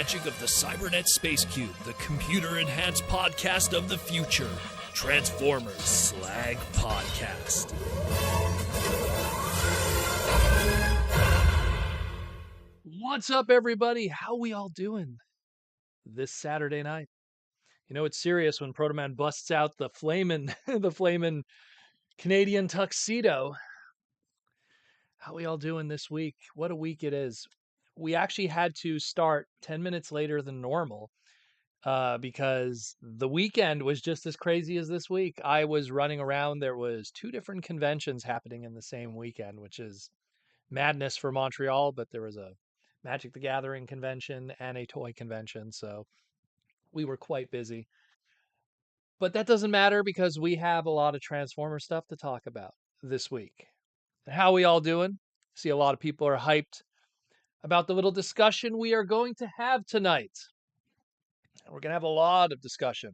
magic of the Cybernet Space Cube, the computer-enhanced podcast of the future. Transformers Slag Podcast. What's up, everybody? How we all doing this Saturday night? You know, it's serious when Protoman busts out the flamin' Canadian tuxedo. How we all doing this week? What a week it is. We actually had to start 10 minutes later than normal because the weekend was just as crazy as this week. I was running around. There was 2 different conventions happening in the same weekend, which is madness for Montreal, but there was a Magic the Gathering convention and a toy convention, so we were quite busy. But that doesn't matter because we have a lot of Transformer stuff to talk about this week. How we all doing? See, a lot of people are hyped about the little discussion we are going to have tonight. We're going to have a lot of discussion.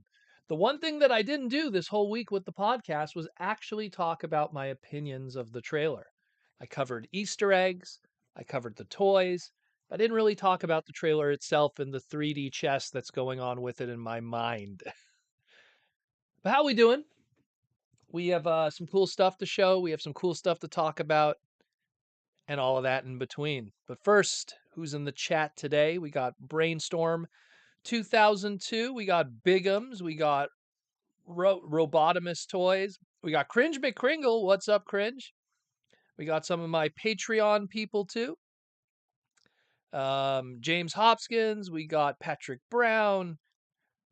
The one thing that I didn't do this whole week with the podcast was actually talk about my opinions of the trailer. I covered Easter eggs. I covered the toys. I didn't really talk about the trailer itself and the 3D chess that's going on with it in my mind. But how we doing? We have some cool stuff to show. We have some cool stuff to talk about. And all of that in between. But first, who's in the chat today? We got Brainstorm 2002. We got Bigums. We got Robotimus Toys. We got Cringe McCringle. What's up, Cringe? We got some of my Patreon people, too. James Hopkins. We got Patrick Brown.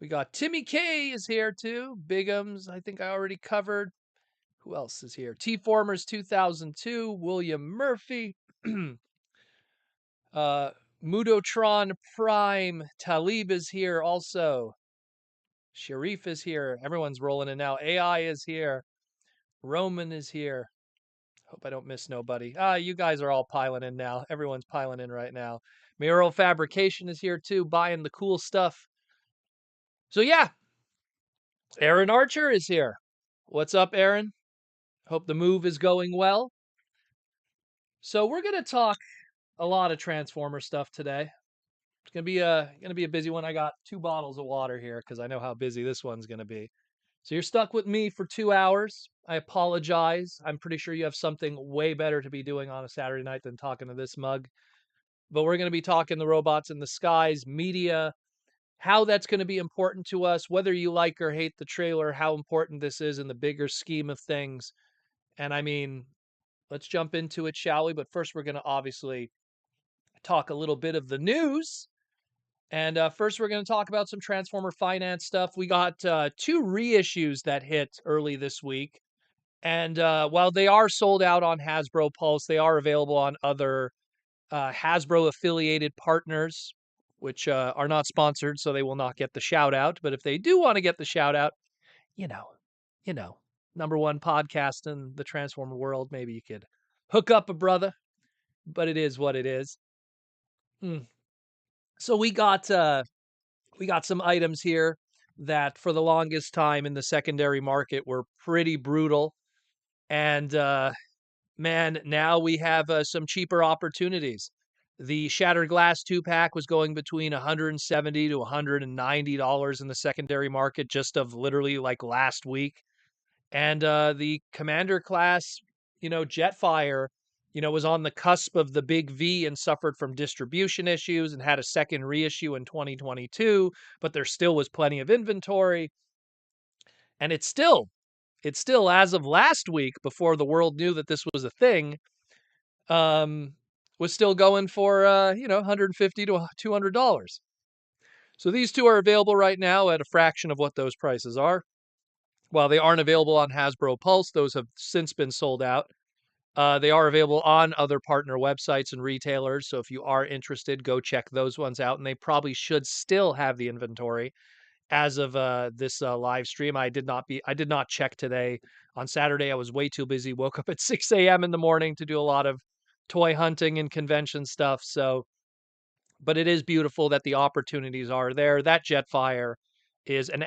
We got Timmy K is here, too. Bigums, I think I already covered. Who else is here? T-Formers 2002, William Murphy, Mudotron Prime, Talib is here also. Sharif is here. Everyone's rolling in now. AI is here. Roman is here. Hope I don't miss nobody. You guys are all piling in now. Everyone's piling in right now. Mayoral Fabrication is here too, buying the cool stuff. So yeah, Aaron Archer is here. What's up, Aaron? Hope the move is going well. So we're going to talk a lot of Transformer stuff today. It's going to be a busy one. I got 2 bottles of water here because I know how busy this one's going to be. So you're stuck with me for 2 hours. I apologize. I'm pretty sure you have something way better to be doing on a Saturday night than talking to this mug. But we're going to be talking the robots in the skies, media, how that's going to be important to us, whether you like or hate the trailer, how important this is in the bigger scheme of things. And I mean, let's jump into it, shall we? But first, we're going to obviously talk a little bit of the news. And first, we're going to talk about some Transformer finance stuff. We got 2 reissues that hit early this week. And while they are sold out on Hasbro Pulse, they are available on other Hasbro-affiliated partners, which are not sponsored, so they will not get the shout-out. But if they do want to get the shout-out, you know, #1 podcast in the Transformer world. Maybe you could hook up a brother, but it is what it is. So we got some items here that for the longest time in the secondary market were pretty brutal. And man, now we have some cheaper opportunities. The Shattered Glass 2-pack was going between $170 to $190 in the secondary market just of literally like last week. And the Commander class, Jetfire, was on the cusp of the big V and suffered from distribution issues and had a second reissue in 2022, but there still was plenty of inventory. And it's still, as of last week, before the world knew that this was a thing, was still going for, $150 to $200. So these 2 are available right now at a fraction of what those prices are. While they aren't available on Hasbro Pulse, those have since been sold out. They are available on other partner websites and retailers, so if you are interested, go check those ones out, and they probably should still have the inventory as of this live stream. I did not check today. On Saturday, I was way too busy. Woke up at 6 a.m. in the morning to do a lot of toy hunting and convention stuff. But it is beautiful that the opportunities are there. That Jetfire is an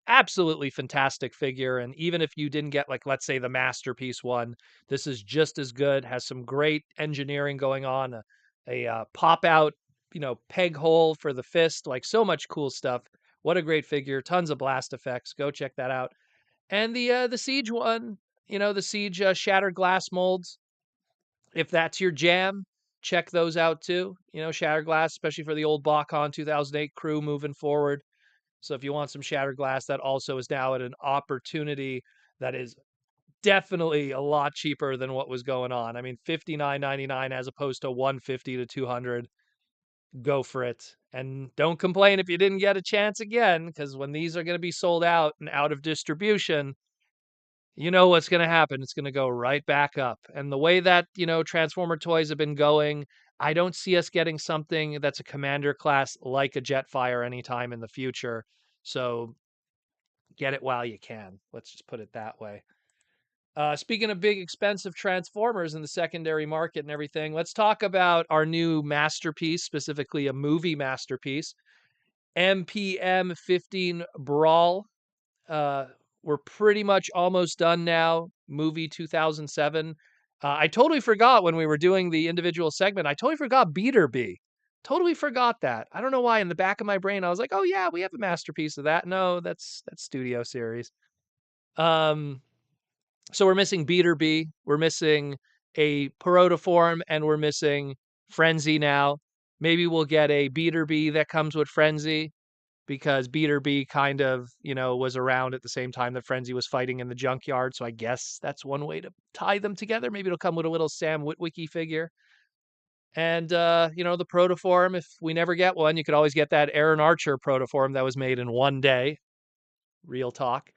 absolutely fantastic figure. And even if you didn't get, like, let's say the Masterpiece one, this is just as good, has some great engineering going on, a pop-out peg hole for the fist, like so much cool stuff. What a great figure. Tons of blast effects. Go check that out. And the Siege one, the Siege shattered glass molds. If that's your jam, check those out too. Shattered glass, especially for the old Bakon 2008 crew moving forward. So if you want some shattered glass, that also is now at an opportunity that is definitely a lot cheaper than what was going on. I mean, $59.99 as opposed to $150 to $200. Go for it. And don't complain if you didn't get a chance again, because when these are going to be sold out and out of distribution, you know what's going to happen. It's going to go right back up. And the way that, Transformer toys have been going, I don't see us getting something that's a commander class like a Jetfire anytime in the future. So get it while you can. Let's just put it that way. Speaking of big, expensive Transformers in the secondary market and everything, let's talk about our new masterpiece, specifically a movie masterpiece, MPM 15 Brawl. Uh, we're pretty much almost done now. Movie 2007. I totally forgot when we were doing the individual segment. I totally forgot Beater B. Totally forgot that. I don't know why. In the back of my brain, I was like, "Oh yeah, we have a masterpiece of that." No, that's Studio Series. So we're missing Beater B, we're missing a Perotiform, and we're missing Frenzy now. Maybe we'll get a Beater B that comes with Frenzy, because Beater B kind of, was around at the same time that Frenzy was fighting in the junkyard. So I guess that's one way to tie them together. Maybe it'll come with a little Sam Witwicky figure. And, the Protoform, if we never get one, you could always get that Aaron Archer Protoform that was made in one day. Real talk.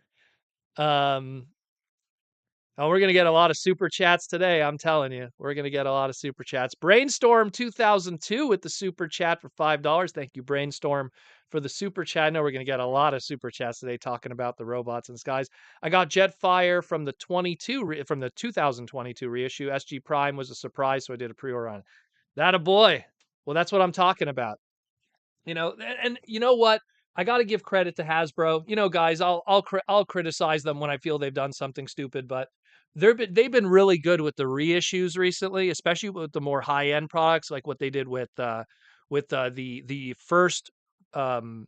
Oh, we're going to get a lot of super chats today. I'm telling you, we're going to get a lot of super chats. Brainstorm 2002 with the super chat for $5. Thank you, Brainstorm, for the super chat. I know we're going to get a lot of super chats today talking about the robots and skies. I got Jetfire from the 2022 reissue. SG Prime was a surprise, so I did a pre-order on it. That a boy. Well, that's what I'm talking about. And you know what? I got to give credit to Hasbro. Guys, I'll criticize them when I feel they've done something stupid, but they've been really good with the reissues recently, especially with the more high end products, like what they did with the first um,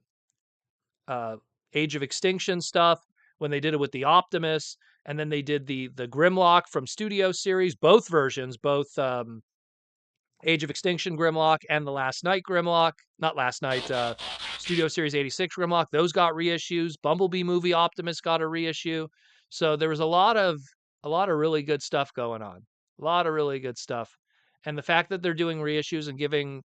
Age of Extinction stuff, when they did it with the Optimus, and then they did the Grimlock from Studio Series, both versions, both Age of Extinction Grimlock and the Last Night Grimlock. Not Last Night, Studio Series 86 Grimlock. Those got reissues. Bumblebee movie Optimus got a reissue. So there was a lot of really good stuff going on. A lot of really good stuff. And the fact that they're doing reissues and giving,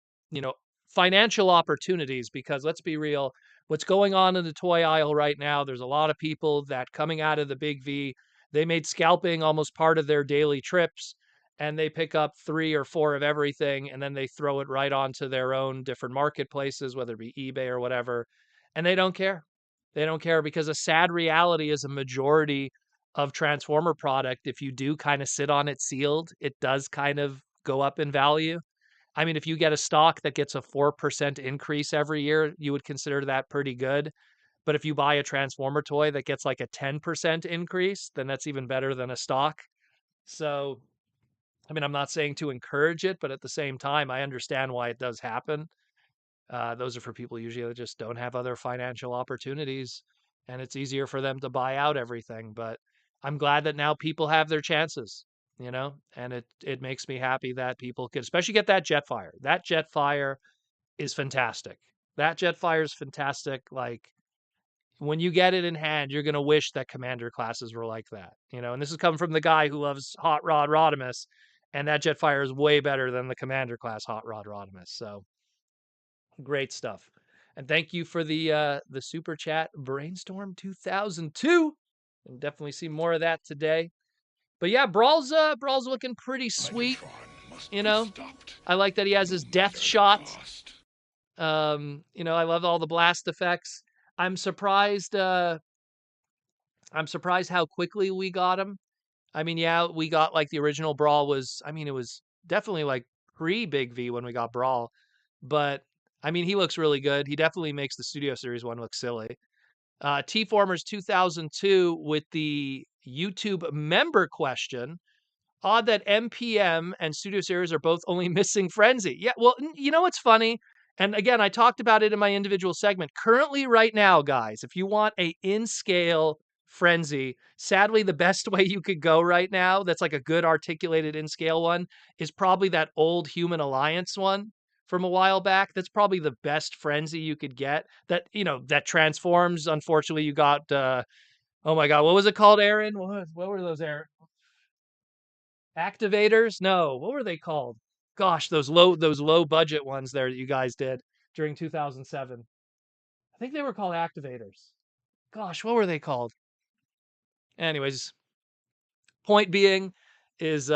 financial opportunities, because let's be real, what's going on in the toy aisle right now, there's a lot of people that coming out of the Big V, they made scalping almost part of their daily trips, and they pick up 3 or 4 of everything, and then they throw it right onto their own different marketplaces, whether it be eBay or whatever, and they don't care. They don't care, because a sad reality is a majority of Transformer product, if you do kind of sit on it sealed, it does kind of go up in value. I mean, if you get a stock that gets a 4% increase every year, you would consider that pretty good. But if you buy a Transformer toy that gets like a 10% increase, then that's even better than a stock. So I mean, I'm not saying to encourage it, but at the same time, I understand why it does happen. Those are for people usually that just don't have other financial opportunities, and it's easier for them to buy out everything. But I'm glad that now people have their chances, and it makes me happy that people could, especially get that Jetfire. That Jetfire is fantastic. That Jetfire is fantastic. Like, when you get it in hand, you're going to wish that commander classes were like that, and this is coming from the guy who loves Hot Rod Rodimus, and that Jetfire is way better than the commander class Hot Rod Rodimus. So great stuff. And thank you for the super chat, Brainstorm 2002. And definitely see more of that today. But yeah, Brawl's looking pretty sweet. I like that he has his death shot. I love all the blast effects. I'm surprised how quickly we got him. I mean, yeah, we got like the original Brawl was, I mean, it was definitely like pre-Big V when we got Brawl. But I mean, he looks really good. He definitely makes the Studio Series one look silly. T-Formers 2002 with the YouTube member question. Odd that MPM and Studio Series are both only missing Frenzy. Yeah, well, you know what's funny? And again, I talked about it in my individual segment. Currently, right now, guys, if you want a in-scale frenzy, sadly, the best way you could go right now, that's like a good articulated in-scale one, is probably that old Human Alliance one from a while back. That's probably the best frenzy you could get. That, that transforms. Unfortunately, you got oh my god, what was it called, Aaron? What were those, Aaron? Activators? No, what were they called? Gosh, those low budget ones there that you guys did during 2007. I think they were called activators. Gosh, what were they called? Anyways, point being is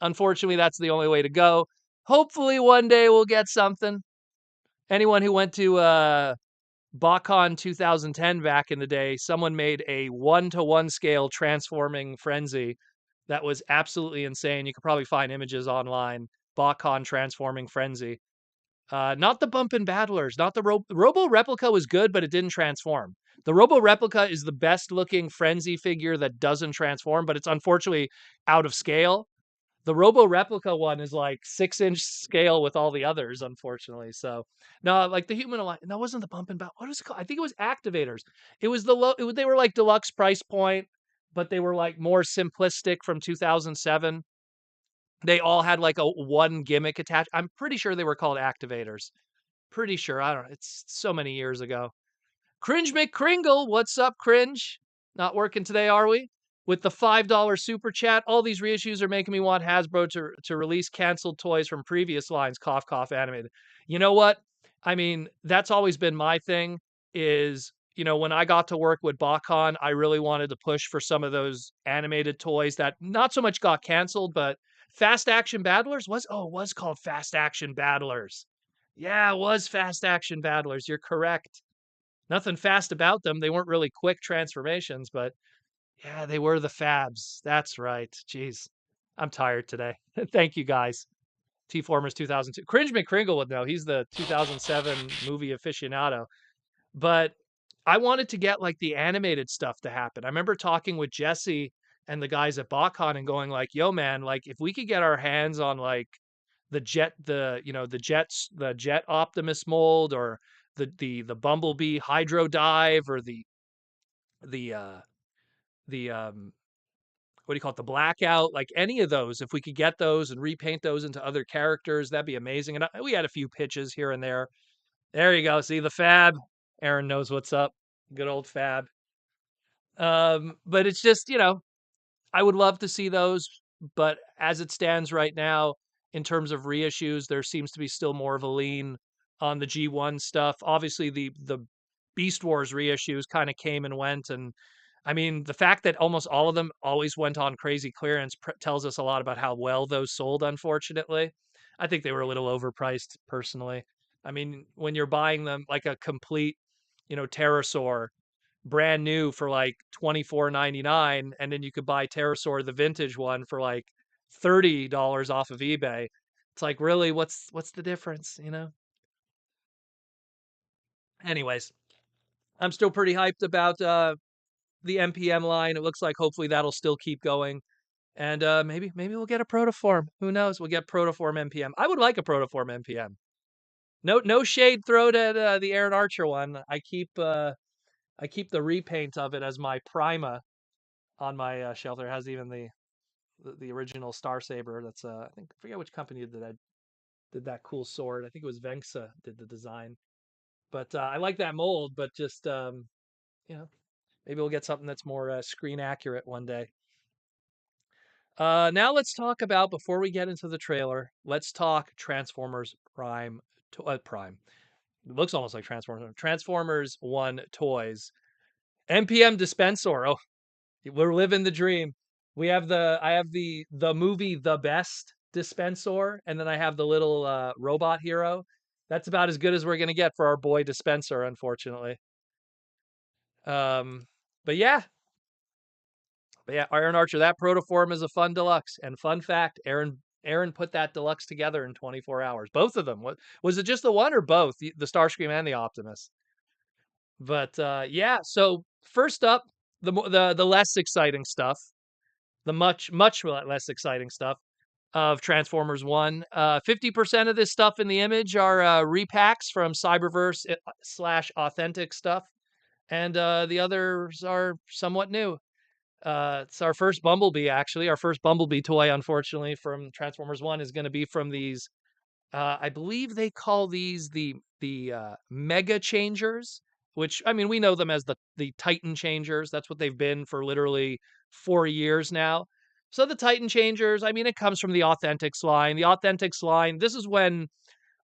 unfortunately that's the only way to go. Hopefully one day we'll get something. Anyone who went to BotCon 2010 back in the day, someone made a 1-to-1 scale transforming frenzy that was absolutely insane. You could probably find images online. BotCon transforming frenzy. Not the bumpin' battlers, not the Robo Replica was good, but it didn't transform. The Robo Replica is the best looking frenzy figure that doesn't transform, but it's unfortunately out of scale. The Robo Replica one is like 6-inch scale with all the others, unfortunately. So no, like the Human Alliance. No, it wasn't the bumpin' bat. What was it called? I think it was Activators. It was the low. They were like deluxe price point, but they were like more simplistic from 2007. They all had like a one gimmick attached. I'm pretty sure they were called Activators. Pretty sure. I don't know. It's so many years ago. Cringe McCringle, what's up, Cringe? Not working today, are we? With the $5 super chat, all these reissues are making me want Hasbro to release canceled toys from previous lines, cough, cough, animated. You know what? I mean, that's always been my thing is, when I got to work with BotCon, I really wanted to push for some of those animated toys that not so much got canceled, but Fast Action Battlers it was called Fast Action Battlers. Yeah, it was Fast Action Battlers. You're correct. Nothing fast about them. They weren't really quick transformations, but yeah, they were the Fabs. That's right. Jeez. I'm tired today. Thank you guys. T-Formers 2002. Cringe McCringle would know. He's the 2007 movie aficionado. But I wanted to get like the animated stuff to happen. I remember talking with Jesse and the guys at BotCon and going like, "Yo, man, like if we could get our hands on like the jet Optimus mold or the Bumblebee Hydro Dive or the the what do you call it, the Blackout, like any of those, if we could get those and repaint those into other characters, that'd be amazing." And we had a few pitches here and there. There you go. See the Fab. Aaron knows what's up. Good old Fab. But it's just, I would love to see those, but as it stands right now, in terms of reissues, there seems to be still more of a lean on the G1 stuff. Obviously, the Beast Wars reissues kind of came and went, and I mean, the fact that almost all of them always went on crazy clearance tells us a lot about how well those sold. Unfortunately, I think they were a little overpriced, personally. I mean, when you're buying them like a complete, Pterosaur brand new for like 24.99, and then you could buy Pterosaur the vintage one for like $30 off of eBay. It's like, really, what's the difference? Anyways, I'm still pretty hyped about the MPM line. It looks like hopefully that'll still keep going. And maybe we'll get a protoform. Who knows? We'll get protoform MPM. I would like a protoform MPM. No shade thrown at the Aaron Archer one. I keep the repaint of it as my Prima on my shelf. There has even the original Star Saber. That's I think I forget which company did that cool sword. I think it was Venksa did the design. But I like that mold. But just you know, maybe we'll get something that's more screen accurate one day. Now let's talk about, before we get into the trailer, let's talk Transformers Prime. Prime. It looks almost like Transformers. Transformers One toys. NPM Dispensor. Oh, we're living the dream. I have the movie The Best Dispensor, and then I have the little robot hero. That's about as good as we're gonna get for our boy Dispenser, unfortunately. Um, but yeah, Iron Archer. That protoform is a fun deluxe. And fun fact, Aaron put that deluxe together in 24 hours. Both of them. Was it just the one or both? The Starscream and the Optimus. But yeah. So first up, the less exciting stuff. The much less exciting stuff. of Transformers 1. 50% of this stuff in the image are repacks from Cyberverse slash authentic stuff, and the others are somewhat new. It's our first Bumblebee, actually. Our first Bumblebee toy, unfortunately, from Transformers 1 is going to be from these. I believe they call these the Mega Changers, which I mean we know them as the Titan Changers. That's what they've been for literally 4 years now. So the Titan Changers, I mean, it comes from the Authentics line. The Authentics line. This is when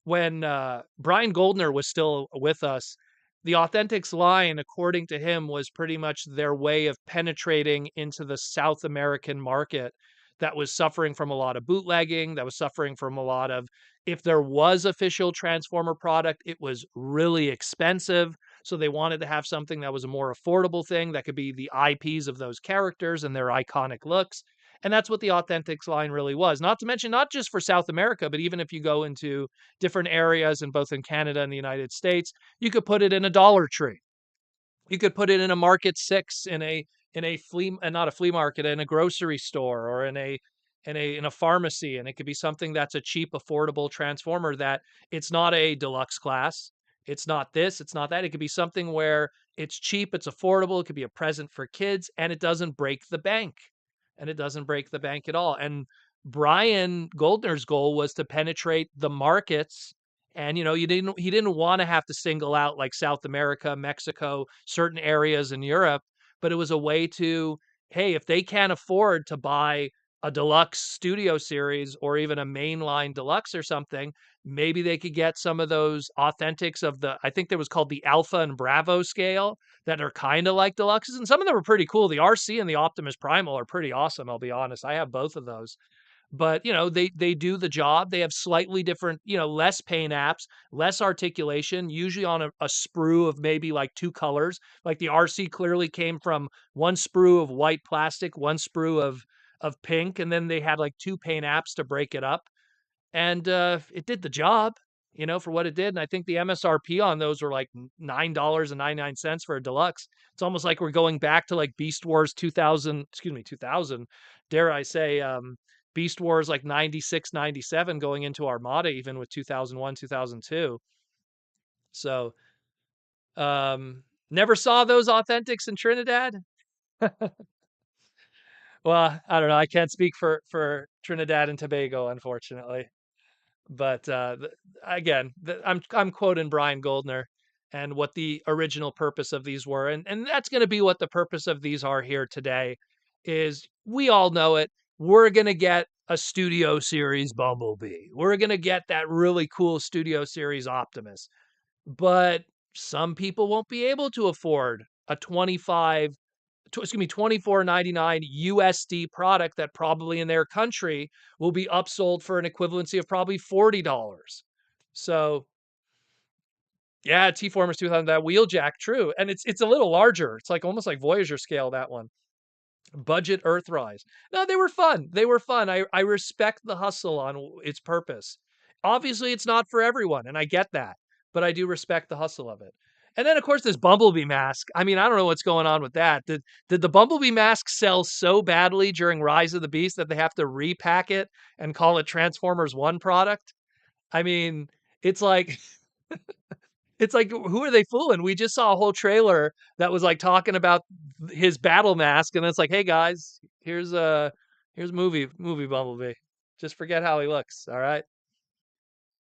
Brian Goldner was still with us, the Authentics line, according to him, was pretty much their way of penetrating into the South American market that was suffering from a lot of bootlegging, that was suffering from a lot of, if there was official Transformer product, it was really expensive. So they wanted to have something that was a more affordable thing that could be the IPs of those characters and their iconic looks. And that's what the Authentics line really was. Not to mention, not just for South America, but even if you go into different areas in both in Canada and the United States, you could put it in a Dollar Tree. You could put it in a Market 6, in a flea, not a flea market, in a grocery store, or in a pharmacy, and it could be something that's a cheap, affordable transformer that it's not a deluxe class. It's not this, it's not that. It could be something where it's cheap, it's affordable, it could be a present for kids, and it doesn't break the bank. And it doesn't break the bank at all. And Brian Goldner's goal was to penetrate the markets. And he didn't want to have to single out like South America, Mexico, certain areas in Europe, but it was a way to, hey, if they can't afford to buy a deluxe studio series or even a mainline deluxe or something, maybe they could get some of those authentics of the, I think there was called the Alpha and Bravo scale, that are kind of like deluxes, and some of them are pretty cool. The RC and the Optimus Primal are pretty awesome, I'll be honest. I have both of those. But, they do the job. They have slightly different, less paint apps, less articulation, usually on a sprue of maybe like two colors. Like the RC clearly came from one sprue of white plastic, one sprue of pink, and then they had like two paint apps to break it up. And it did the job, for what it did. And I think the MSRP on those were like $9.99 for a deluxe. It's almost like we're going back to like Beast Wars 2000, excuse me, 2000, dare I say, Beast Wars like 96, 97, going into Armada, even with 2001, 2002. So, never saw those authentics in Trinidad. Well, I don't know. I can't speak for Trinidad and Tobago, unfortunately. But again, I'm quoting Brian Goldner and what the original purpose of these were, and that's going to be what the purpose of these are here today. Is we all know it. We're going to get a Studio Series Bumblebee. We're going to get that really cool Studio Series Optimus. But some people won't be able to afford a 24.99 USD product that probably in their country will be upsold for an equivalency of probably $40. So yeah, T-Formers 2000, that wheeljack, true. And it's a little larger. It's like almost like Voyager scale, that one. Budget Earthrise. No, they were fun. They were fun. I respect the hustle on its purpose. Obviously, it's not for everyone, and I get that, but I do respect the hustle of it. And then, of course, this Bumblebee mask. I mean, I don't know what's going on with that. Did the Bumblebee mask sell so badly during Rise of the Beast that they have to repack it and call it Transformers 1 product? I mean, it's like it's like, who are they fooling? We just saw a whole trailer that was like talking about his battle mask, and it's like, hey guys, here's movie Bumblebee. Just forget how he looks. All right,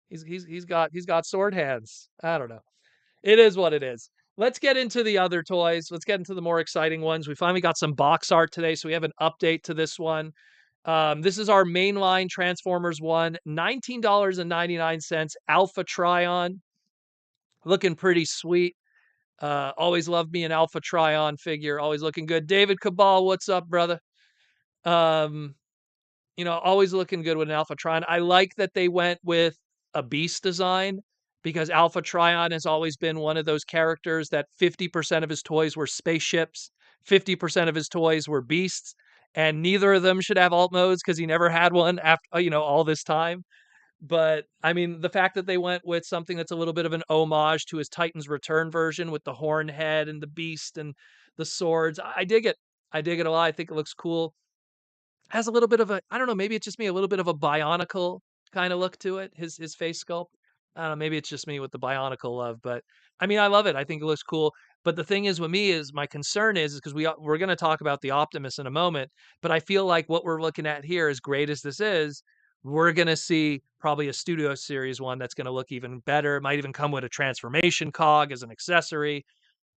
he's got sword hands. I don't know. It is what it is. Let's get into the other toys. Let's get into the more exciting ones. We finally got some box art today, so we have an update to this one. This is our mainline Transformers one, $19.99, Alpha Trion. Looking pretty sweet. Always loved me an Alpha Trion figure. Always looking good. David Cabal, what's up, brother? Um, always looking good with an Alpha Trion. I like that they went with a beast design because Alpha Trion has always been one of those characters that 50% of his toys were spaceships, 50% of his toys were beasts, and neither of them should have alt modes because he never had one after, all this time. But I mean, the fact that they went with something that's a little bit of an homage to his Titans Return version with the horn head and the beast and the swords, I dig it. I dig it a lot. I think it looks cool. has a little bit of a, I don't know, maybe it's just me, a little bit of a Bionicle kind of look to it, his face sculpt. I don't know, maybe it's just me with the Bionicle love, but I mean, I love it. I think it looks cool. But the thing is with me is my concern is because we're going to talk about the Optimus in a moment, but I feel like what we're looking at here, as great as this is, we're going to see probably a Studio Series one that's going to look even better. It might even come with a transformation cog as an accessory.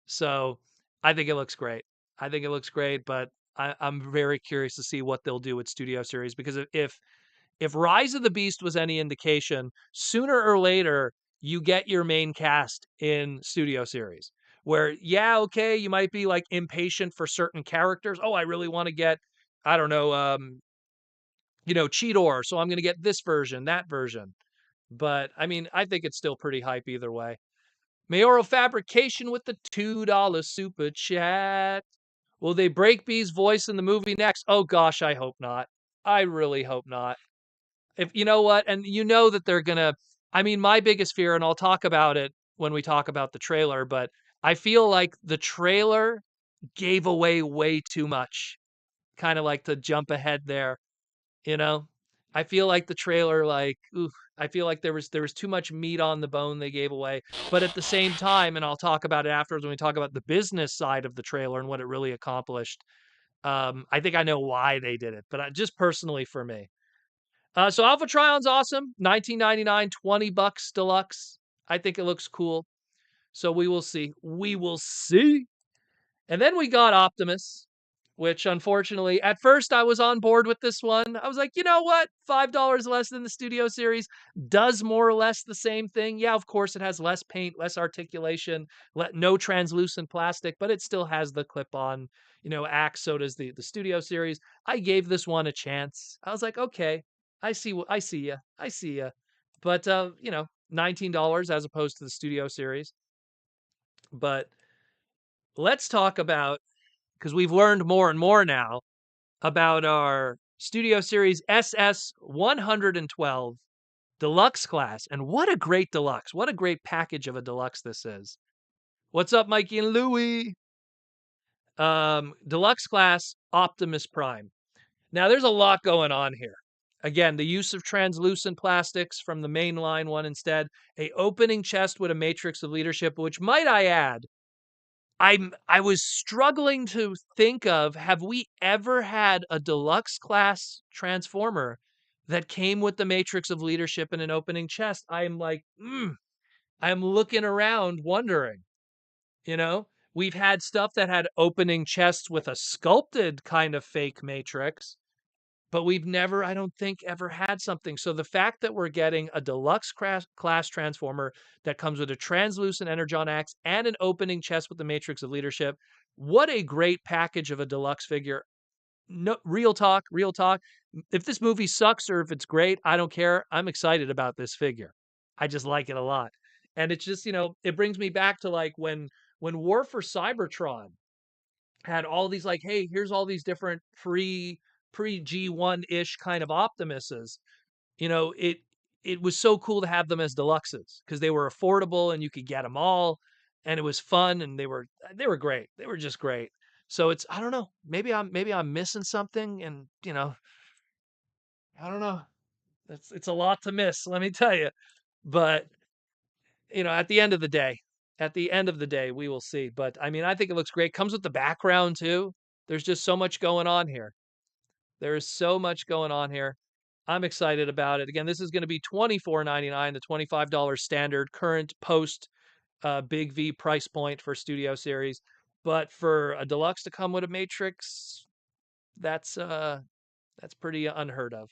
So I think it looks great. I think it looks great, but I'm very curious to see what they'll do with Studio Series because if Rise of the Beast was any indication, sooner or later you get your main cast in Studio Series. Where yeah, okay, you might be like impatient for certain characters. Oh, I really want to get, I don't know, Cheetor, so I'm going to get this version, that version. But I mean, I think it's still pretty hype either way. Mayoral Fabrication with the $2 super chat. Will they break B's voice in the movie next? Oh gosh, I hope not. I really hope not. If you know what, and you know that they're gonna, I mean, my biggest fear, and I'll talk about it when we talk about the trailer, but I feel like the trailer gave away way too much. Kind of like to jump ahead there, you know? I feel like the trailer, like, ooh, I feel like there was too much meat on the bone they gave away. But at the same time, and I'll talk about it afterwards when we talk about the business side of the trailer and what it really accomplished. I think I know why they did it, but just personally for me. So Alpha Trion's awesome. 19.99, $20 deluxe. I think it looks cool. So we will see. We will see. And then we got Optimus, which unfortunately, at first I was on board with this one. I was like, you know what? $5 less than the Studio Series does more or less the same thing. Yeah, of course, it has less paint, less articulation, no translucent plastic, but it still has the clip-on, axe. So does the Studio Series. I gave this one a chance. I was like, okay, I see ya, I see ya. But $19 as opposed to the Studio Series. But let's talk about, because we've learned more and more now about our Studio Series SS 112 deluxe class. And what a great deluxe. What a great package of a deluxe this is. What's up, Mikey and Louie? Deluxe class Optimus Prime. Now, there's a lot going on here. Again, the use of translucent plastics from the mainline one instead, a opening chest with a matrix of leadership, which might I add, I was struggling to think of, have we ever had a deluxe class transformer that came with the matrix of leadership in an opening chest? I'm like, I'm looking around wondering, you know? We've had stuff that had opening chests with a sculpted kind of fake matrix, but we've never, I don't think, ever had something. So the fact that we're getting a deluxe class transformer that comes with a translucent energon axe and an opening chest with the matrix of leadership, what a great package of a deluxe figure. No, real talk, real talk. If this movie sucks or if it's great, I don't care. I'm excited about this figure. I just like it a lot. And it's just, it brings me back to like when War for Cybertron had all these, like, hey, here's all these different pre G1-ish kind of Optimuses. It was so cool to have them as deluxes because they were affordable and you could get them all, and it was fun, and they were great. They were just great. So it's, I don't know, maybe I'm missing something, and I don't know. It's a lot to miss, let me tell you. But at the end of the day, we will see. But I mean, I think it looks great. Comes with the background too. There's just so much going on here. There is so much going on here. I'm excited about it. Again, this is going to be $24.99, the $25 standard current post Big V price point for Studio Series. But for a deluxe to come with a Matrix, that's pretty unheard of.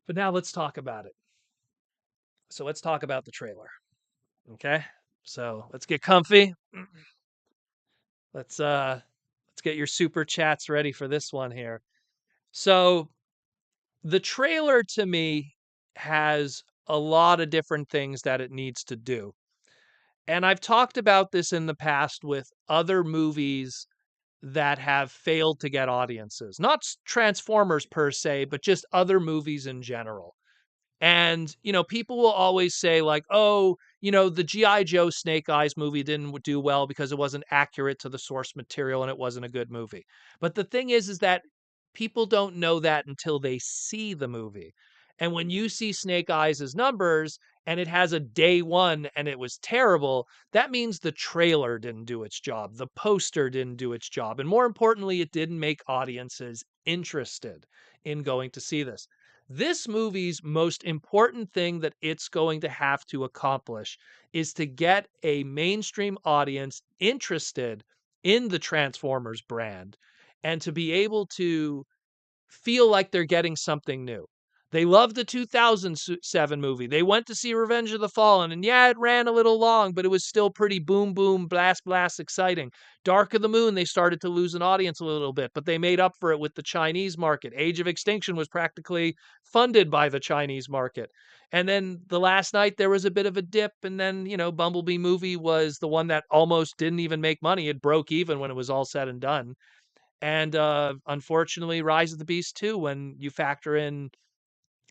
But now let's talk about it. So let's talk about the trailer. Okay? So let's get comfy. Let's get your super chats ready for this one here. So the trailer to me has a lot of different things that it needs to do. And I've talked about this in the past with other movies that have failed to get audiences. Not Transformers per se, but just other movies in general. And, people will always say, like, oh, the G.I. Joe Snake Eyes movie didn't do well because it wasn't accurate to the source material and it wasn't a good movie. But the thing is that People don't know that until they see the movie. And when you see Snake Eyes' numbers and it has a day one and it was terrible, that means the trailer didn't do its job. The poster didn't do its job. And more importantly, it didn't make audiences interested in going to see this. This movie's most important thing that it's going to have to accomplish is to get a mainstream audience interested in the Transformers brand and to be able to feel like they're getting something new. They loved the 2007 movie. They went to see Revenge of the Fallen, and yeah, it ran a little long, but it was still pretty boom, boom, blast, blast exciting. Dark of the Moon, they started to lose an audience a little bit, but they made up for it with the Chinese market. Age of Extinction was practically funded by the Chinese market. And then the last night, there was a bit of a dip, and then, Bumblebee movie was the one that almost didn't even make money. It broke even when it was all said and done. And unfortunately, Rise of the Beast too, when you factor in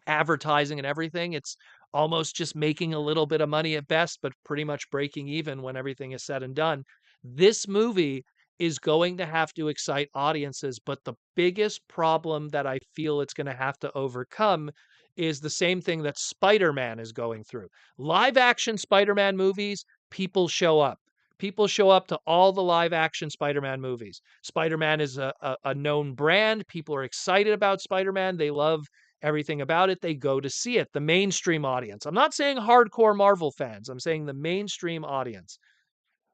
advertising and everything, it's almost just making a little bit of money at best, but pretty much breaking even when everything is said and done. This movie is going to have to excite audiences, but the biggest problem that I feel it's going to have to overcome is the same thing that Spider-Man is going through. Live action Spider-Man movies, people show up. People show up to all the live action Spider-Man movies. Spider-Man is a known brand. People are excited about Spider-Man. They love everything about it. They go to see it. The mainstream audience. I'm not saying hardcore Marvel fans. I'm saying the mainstream audience.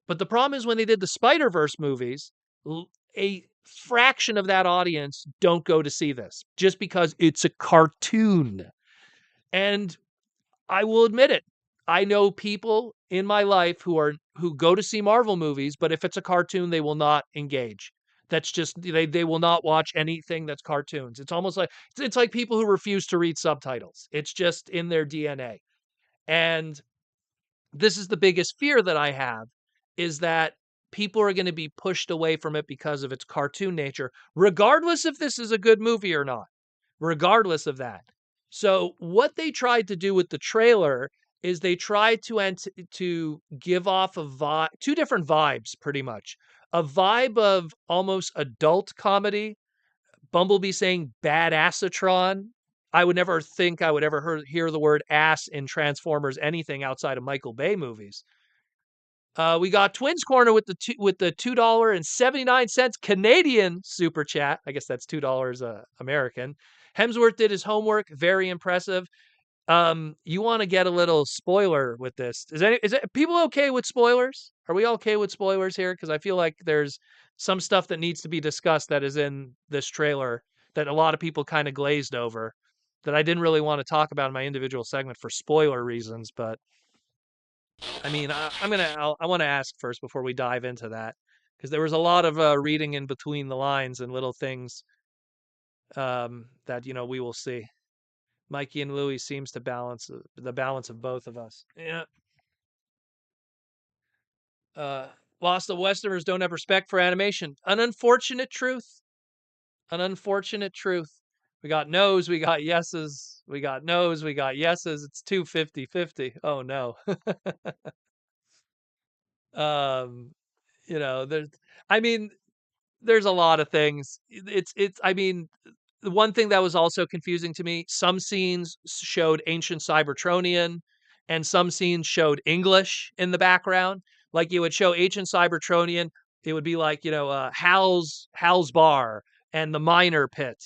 But the problem is when they did the Spider-Verse movies, a fraction of that audience don't go to see this just because it's a cartoon. And I will admit it. I know people in my life who go to see Marvel movies, but if it's a cartoon, they will not engage. That's just they will not watch anything that's cartoons. It's almost like it's like people who refuse to read subtitles. It's just in their DNA. And this is the biggest fear that I have is that people are going to be pushed away from it because of its cartoon nature, regardless if this is a good movie or not, regardless of that. So what they tried to do with the trailer is they tried to give off two different vibes, pretty much. A vibe of almost adult comedy, Bumblebee saying badassatron. I would never think I would ever hear the word ass in Transformers anything outside of Michael Bay movies. We got Twins Corner with the $2.79 Canadian super chat. I guess that's $2 American. Hemsworth did his homework. Very impressive. You want to get a little spoiler with this? Is it people okay with spoilers? Are we okay with spoilers here? Because I feel like there's some stuff that needs to be discussed that is in this trailer that a lot of people kind of glazed over that I didn't really want to talk about in my individual segment for spoiler reasons. But I mean, I want to ask first before we dive into that because there was a lot of reading in between the lines and little things that we will see. Mikey and Louie seems to balance the balance of both of us. Yeah. Lost the Westerners don't have respect for animation. An unfortunate truth. An unfortunate truth. We got no's, we got yeses, we got no's, we got yeses. It's 250-50. Oh no. um, there's I mean, there's a lot of things. It's I mean, the one thing that was also confusing to me, some scenes showed ancient Cybertronian and some scenes showed English in the background. Like you would show ancient Cybertronian, it would be like, Hal's bar and the miner pit.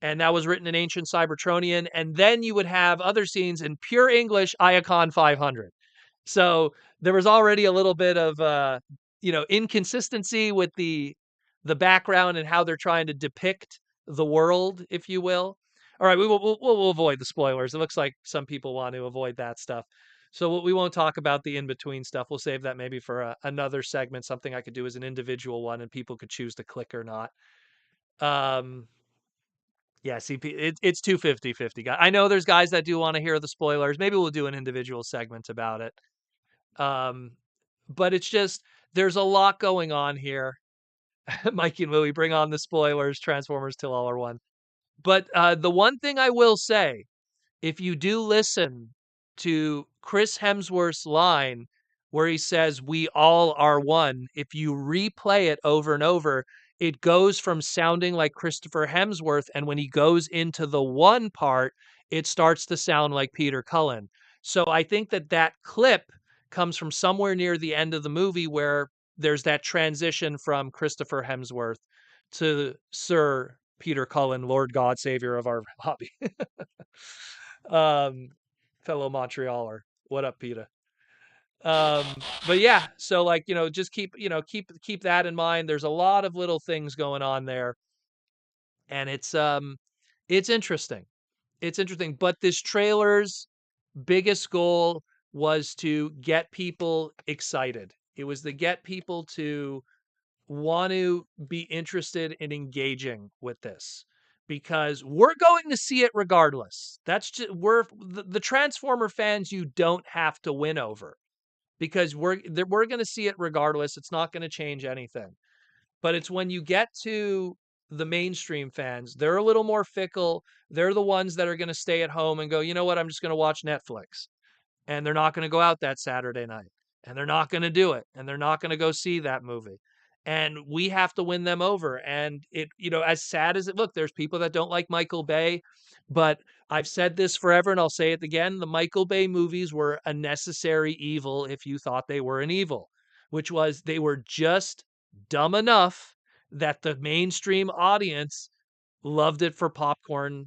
And that was written in ancient Cybertronian. And then you would have other scenes in pure English, Iacon 500. So there was already a little bit of inconsistency with the background and how they're trying to depict the world, if you will. All right, we'll avoid the spoilers. It looks like some people want to avoid that stuff. So we won't talk about the in-between stuff. We'll save that maybe for another segment, something I could do as an individual one, and people could choose to click or not. Yeah, it's 250-50. I know there's guys that do want to hear the spoilers. Maybe we'll do an individual segment about it. But it's just, there's a lot going on here. Mikey and Louie, bring on the spoilers. Transformers till all are one. But the one thing I will say, if you do listen to Chris Hemsworth's line where he says, "We all are one," if you replay it over and over, it goes from sounding like Christopher Hemsworth, and when he goes into the one part, it starts to sound like Peter Cullen. So I think that that clip comes from somewhere near the end of the movie where there's that transition from Christopher Hemsworth to Sir Peter Cullen, Lord God, Savior of our hobby. um, Fellow Montrealer. What up, Peter? But yeah, so like, just keep that in mind. There's a lot of little things going on there, and it's interesting. It's interesting, but this trailer's biggest goal was to get people excited. It was to get people to want to be interested in engaging with this, because we're going to see it regardless. That's just the Transformer fans you don't have to win over, because we're going to see it regardless. It's not going to change anything. But it's when you get to the mainstream fans, they're a little more fickle. They're the ones that are going to stay at home and go, you know what, I'm just going to watch Netflix. And they're not going to go out that Saturday night. And they're not going to do it. And they're not going to go see that movie. And we have to win them over. And as sad as it look, there's people that don't like Michael Bay, but I've said this forever and I'll say it again. The Michael Bay movies were a necessary evil if you thought they were an evil, which was they were just dumb enough that the mainstream audience loved it for popcorn.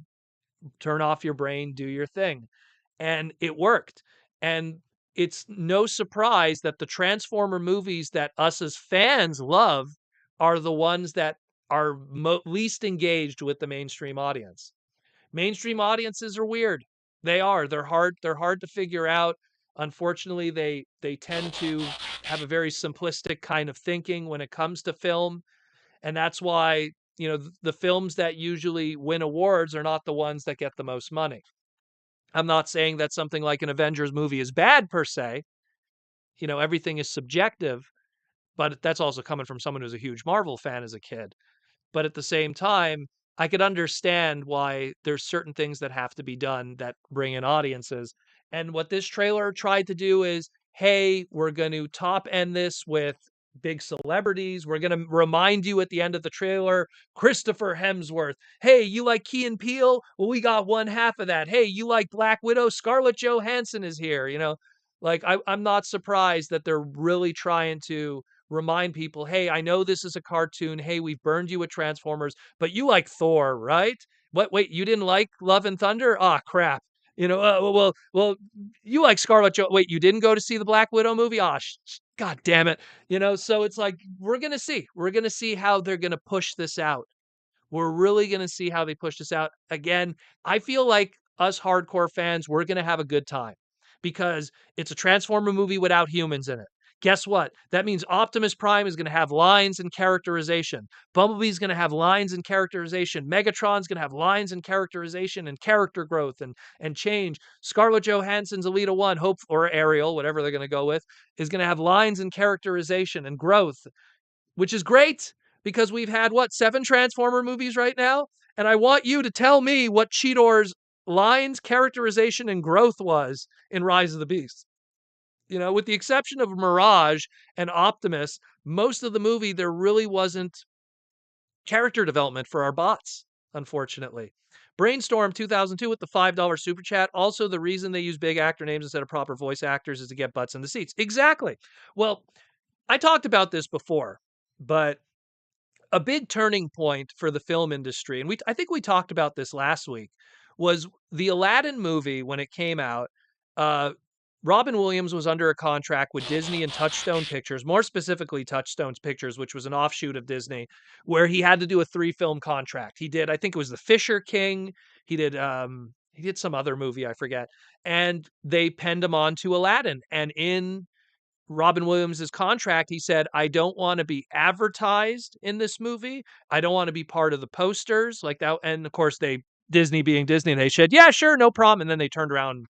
Turn off your brain, do your thing. And it worked. And it's no surprise that the Transformer movies that us as fans love are the ones that are least engaged with the mainstream audience. Mainstream audiences are weird. They are. They're hard to figure out. Unfortunately, they tend to have a very simplistic kind of thinking when it comes to film, and that's why, the films that usually win awards are not the ones that get the most money. I'm not saying that something like an Avengers movie is bad per se. Everything is subjective, but that's also coming from someone who's a huge Marvel fan as a kid. But at the same time, I could understand why there's certain things that have to be done that bring in audiences. And what this trailer tried to do is, hey, we're going to top end this with big celebrities. We're going to remind you at the end of the trailer, Christopher Hemsworth. Hey, you like Key and Peele? Well, we got one half of that. Hey, you like Black Widow? Scarlett Johansson is here. Like I'm not surprised that they're really trying to remind people, hey, I know this is a cartoon. Hey, we've burned you with Transformers, but you like Thor, right? What? Wait, you didn't like Love and Thunder? Ah, crap. Well, you like Scarlett Jo. Wait, you didn't go to see the Black Widow movie? Ah, God damn it. So it's like, we're going to see. We're going to see how they're going to push this out. We're really going to see how they push this out. Again, I feel like us hardcore fans, we're going to have a good time because it's a Transformer movie without humans in it. Guess what? That means Optimus Prime is going to have lines and characterization. Bumblebee's going to have lines and characterization. Megatron's going to have lines and characterization and character growth and change. Scarlett Johansson's Alita 1, Hope, or Ariel, whatever they're going to go with, is going to have lines and characterization and growth, which is great because we've had, what, 7 Transformer movies right now? And I want you to tell me what Cheetor's lines, characterization, and growth was in Rise of the Beast. With the exception of Mirage and Optimus, most of the movie, there really wasn't character development for our bots, unfortunately. Brainstorm 2002 with the $5 super chat. Also, the reason they use big actor names instead of proper voice actors is to get butts in the seats. Exactly. Well, I talked about this before, but a big turning point for the film industry, and I think we talked about this last week, was the Aladdin movie when it came out. Uh, Robin Williams was under a contract with Disney and Touchstone Pictures, more specifically Touchstone Pictures, which was an offshoot of Disney, where he had to do a 3-film contract. He did, I think it was The Fisher King. He did some other movie, I forget. And they penned him on to Aladdin. And in Robin Williams' contract, he said, I don't want to be advertised in this movie. I don't want to be part of the posters like that. And of course, Disney being Disney, they said, yeah, sure, no problem. And then they turned around and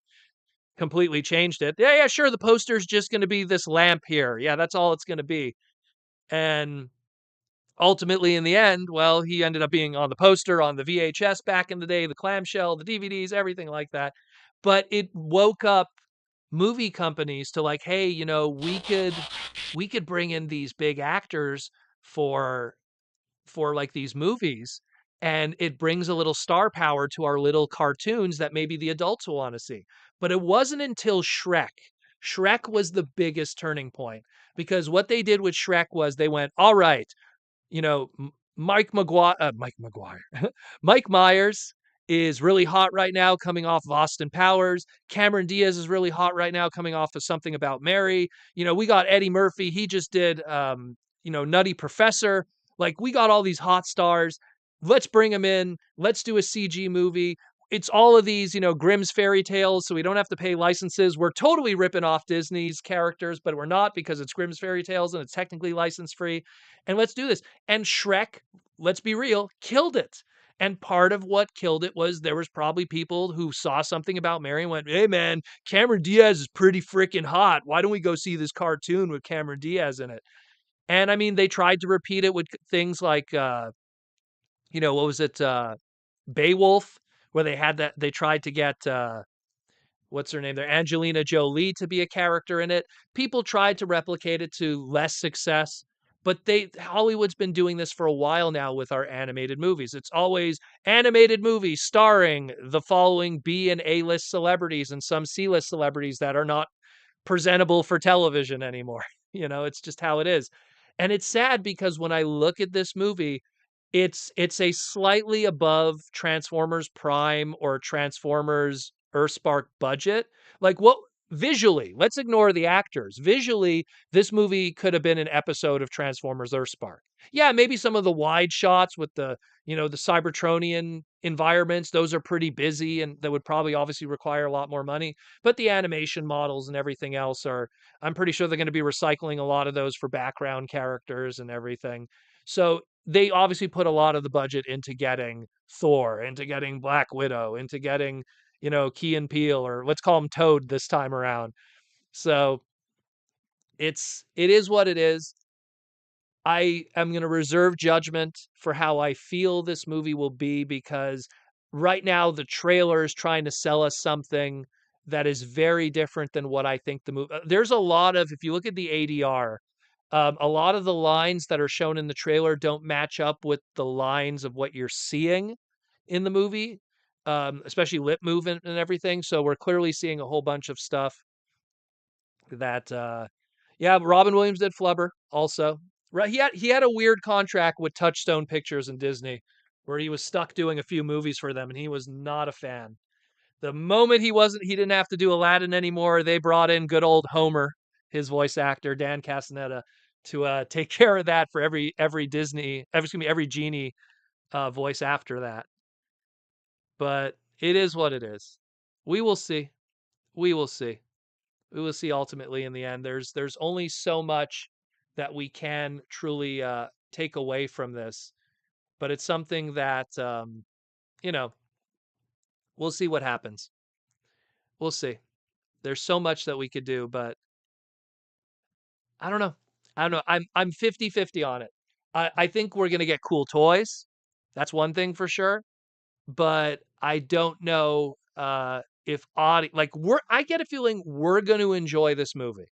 completely changed it. Yeah, sure, the poster's just going to be this lamp here. Yeah, that's all it's going to be. And ultimately, in the end, well, he ended up being on the poster, on the VHS back in the day, the clamshell, the DVDs, everything like that. But it woke up movie companies to like, hey, we could bring in these big actors for for like these movies, and it brings a little star power to our little cartoons that maybe the adults will want to see. But it wasn't until Shrek. Shrek was the biggest turning point because what they did with Shrek was they went, all right, you know, Mike McGuire, Mike Myers is really hot right now, coming off of Austin Powers. Cameron Diaz is really hot right now, coming off of Something About Mary. You know, we got Eddie Murphy. He just did, Nutty Professor. Like, we got all these hot stars. Let's bring them in. Let's do a CG movie. It's all of these, Grimm's fairy tales, so we don't have to pay licenses. We're totally ripping off Disney's characters, but we're not because it's Grimm's fairy tales and it's technically license free. And let's do this. And Shrek, let's be real, killed it. And part of what killed it was there was probably people who saw Something About Mary and went, hey man, Cameron Diaz is pretty freaking hot. Why don't we go see this cartoon with Cameron Diaz in it? And I mean, they tried to repeat it with things like, what was it? Beowulf, where they tried to get, what's her name there? Angelina Jolie to be a character in it. People tried to replicate it to less success, but Hollywood's been doing this for a while now with our animated movies. It's always animated movies starring the following B and A-list celebrities and some C-list celebrities that are not presentable for television anymore. It's just how it is. And it's sad because when I look at this movie, it's a slightly above Transformers Prime or Transformers Earthspark budget. Like what visually, let's ignore the actors. Visually, this movie could have been an episode of Transformers Earthspark. Yeah, maybe some of the wide shots with the Cybertronian environments, those are pretty busy and that would probably obviously require a lot more money. But the animation models and everything else I'm pretty sure they're going to be recycling a lot of those for background characters and everything. So they obviously put a lot of the budget into getting Thor, into getting Black Widow, into getting, Key and Peele, or let's call him Toad this time around. So it is what it is. I am going to reserve judgment for how I feel this movie will be because right now the trailer is trying to sell us something that is very different than what I think the movie. There's a lot of, if you look at the ADR, a lot of the lines that are shown in the trailer don't match up with the lines of what you're seeing in the movie, especially lip movement and everything. So we're clearly seeing a whole bunch of stuff that yeah, Robin Williams did Flubber also. Right, he had a weird contract with Touchstone Pictures and Disney where he was stuck doing a few movies for them and he was not a fan. The moment he didn't have to do Aladdin anymore, they brought in good old Homer, his voice actor Dan Castaneda, to take care of that for every Disney, excuse me, every genie voice after that. But it is what it is. We will see. We will see. We will see ultimately in the end. There's only so much that we can truly take away from this, but it's something that you know we'll see what happens. We'll see. There's so much that we could do, but I don't know. I don't know. I'm 50-50 on it. I think we're gonna get cool toys. That's one thing for sure. But I don't know if I get a feeling we're gonna enjoy this movie.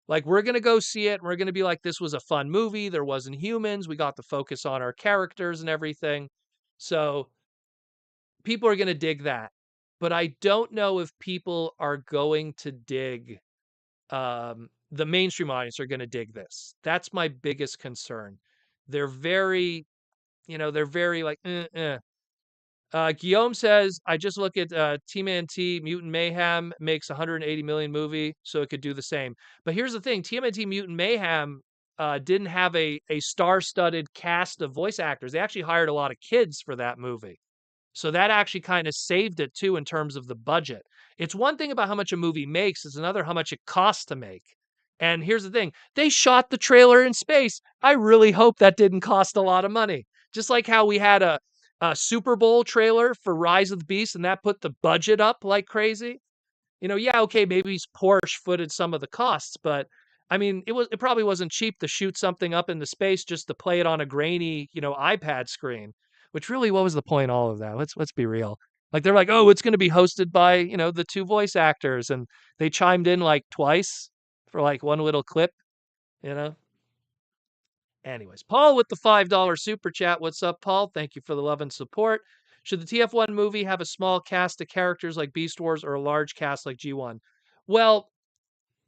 Like, we're gonna go see it, and we're gonna be like, "This was a fun movie, there wasn't humans, we got to focus on our characters and everything." So, people are gonna dig that. But I don't know if people are going to dig, the mainstream audience are gonna dig this. That's my biggest concern. They're very, they're very like, "Eh, eh." Guillaume says, I just look at TMNT Mutant Mayhem makes 180 million movie, so it could do the same. But here's the thing: TMNT Mutant Mayhem didn't have a star-studded cast of voice actors. They actually hired a lot of kids for that movie. So that actually kind of saved it too in terms of the budget. It's one thing about how much a movie makes, it's another how much it costs to make. And here's the thing, they shot the trailer in space. I really hope that didn't cost a lot of money. Just like how we had a Super Bowl trailer for Rise of the Beast and that put the budget up like crazy. Yeah, okay, maybe Porsche footed some of the costs, but I mean, it probably wasn't cheap to shoot something up into space just to play it on a grainy, iPad screen. Which really, what was the point of all of that? Let's be real. Like they're like, oh, it's going to be hosted by the two voice actors, and they chimed in like twice for like one little clip. You know, Anyways, Paul with the $5 super chat. What's up, Paul? Thank you for the love and support. Should the TF1 movie have a small cast of characters like Beast Wars or a large cast like G1? Well,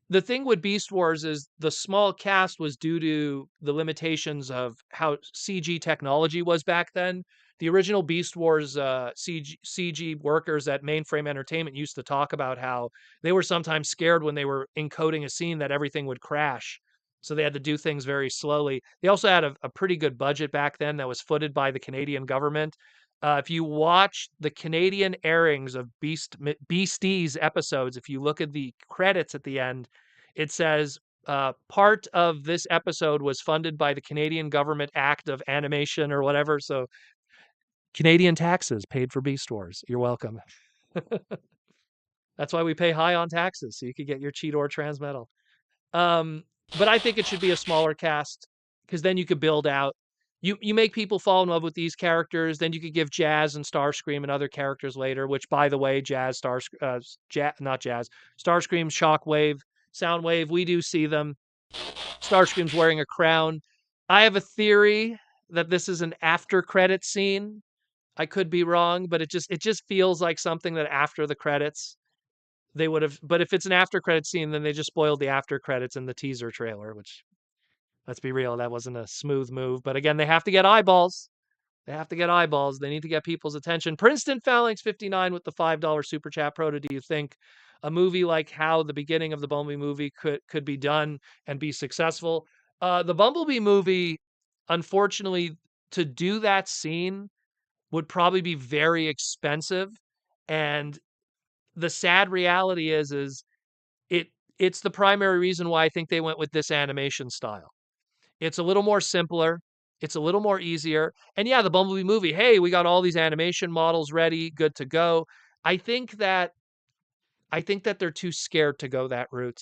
the thing with Beast Wars is the small cast was due to the limitations of how CG technology was back then. The original Beast Wars CG workers at Mainframe Entertainment used to talk about how they were sometimes scared when they were encoding a scene that everything would crash. So they had to do things very slowly. They also had a pretty good budget back then that was footed by the Canadian government. If you watch the Canadian airings of Beasties episodes, if you look at the credits at the end, it says part of this episode was funded by the Canadian Government Act of Animation or whatever. So Canadian taxes paid for Beast Wars. You're welcome. That's why we pay high on taxes, so you could get your Cheetor Transmetal. But I think it should be a smaller cast because then you could build out. You make people fall in love with these characters, then you could give Jazz and Starscream and other characters later. Which, by the way, not Jazz, Starscream, Shockwave, Soundwave, we do see them. Starscream's wearing a crown. I have a theory that this is an after credit scene. I could be wrong, but it just feels like something that after the credits they would have. But if it's an after credit scene, then they just spoiled the after credits in the teaser trailer, which, let's be real, that wasn't a smooth move. But again, they have to get eyeballs. They have to get eyeballs. They need to get people's attention. Princeton Phalanx 59 with the $5 super chat. Proto, do you think a movie like how the beginning of the Bumblebee movie could be done and be successful? The Bumblebee movie, unfortunately, to do that scene would probably be very expensive. And the sad reality is it's the primary reason why I think they went with this animation style. It's a little more simpler. It's a little more easier. And yeah, the Bumblebee movie, hey, we got all these animation models ready, good to go. I think that they're too scared to go that route.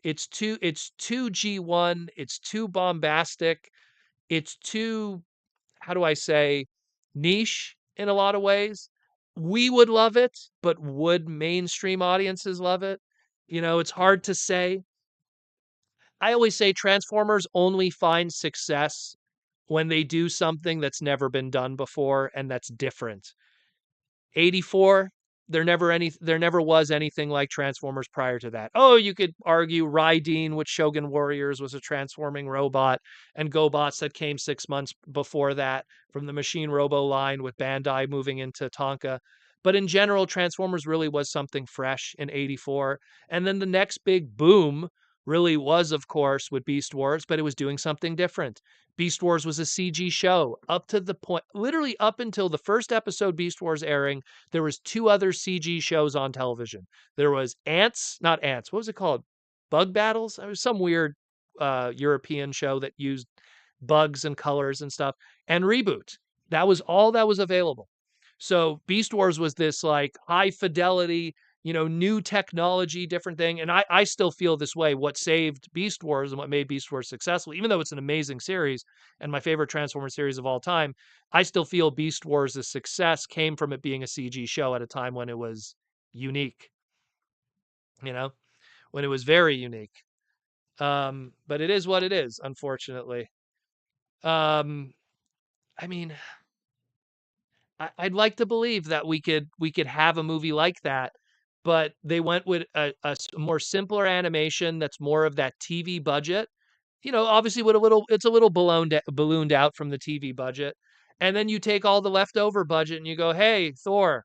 It's too G1, it's too bombastic, it's too, how do I say, niche in a lot of ways. We would love it, but would mainstream audiences love it? It's hard to say. I always say Transformers only find success when they do something that's never been done before and that's different. 84, there never was anything like Transformers prior to that. Oh, you could argue Raideen with Shogun Warriors was a transforming robot, and GoBots that came 6 months before that from the Machine Robo line with Bandai moving into Tonka. But in general, Transformers really was something fresh in 84. And then the next big boom really was, of course, with Beast Wars, but it was doing something different. Beast Wars was a CG show up to the point, literally up until the first episode Beast Wars airing, there was 2 other CG shows on television. There was not Ants, what was it called? Bug Battles? It was some weird European show that used bugs and colors and stuff. And Reboot. That was all that was available. So Beast Wars was this like high fidelity, new technology, different thing. And I still feel this way. What saved Beast Wars and what made Beast Wars successful, even though it's an amazing series and my favorite Transformers series of all time, I still feel Beast Wars' success came from it being a CG show at a time when it was unique, when it was very unique. But it is what it is, unfortunately. Um, I mean, I'd like to believe that we could have a movie like that, but they went with a more simpler animation that's more of that TV budget. Obviously with it's a little ballooned out from the TV budget. And then you take all the leftover budget and you go, hey, Thor,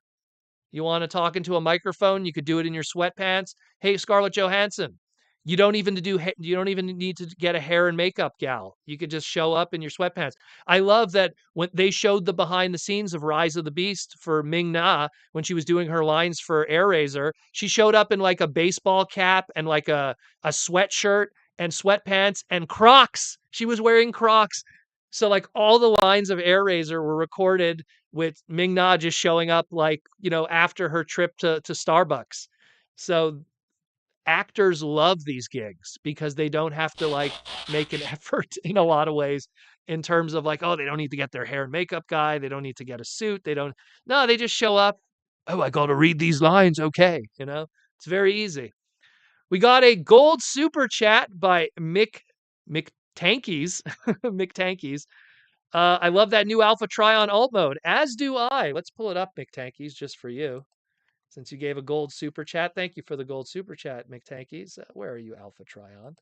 you want to talk into a microphone? You could do it in your sweatpants. Hey, Scarlett Johansson, you don't even need to get a hair and makeup gal. You could just show up in your sweatpants. I love that when they showed the behind the scenes of Rise of the Beast for Ming Na when she was doing her lines for AirRaiser, she showed up in like a baseball cap and like a sweatshirt and sweatpants and Crocs. She was wearing Crocs. So like all the lines of AirRaiser were recorded with Ming Na just showing up like, after her trip to Starbucks. So actors love these gigs because they don't have to like make an effort in a lot of ways in terms of like, oh, they don't need to get their hair and makeup guy. They don't need to get a suit. They just show up. Oh, I got to read these lines. Okay. It's very easy. We got a gold super chat by Mick Tankies, McTankies. I love that new Alpha Trion alt mode, as do I. Let's pull it up, McTankies, just for you. Since you gave a gold super chat, thank you for the gold super chat, McTankies. Where are you, Alpha Trion?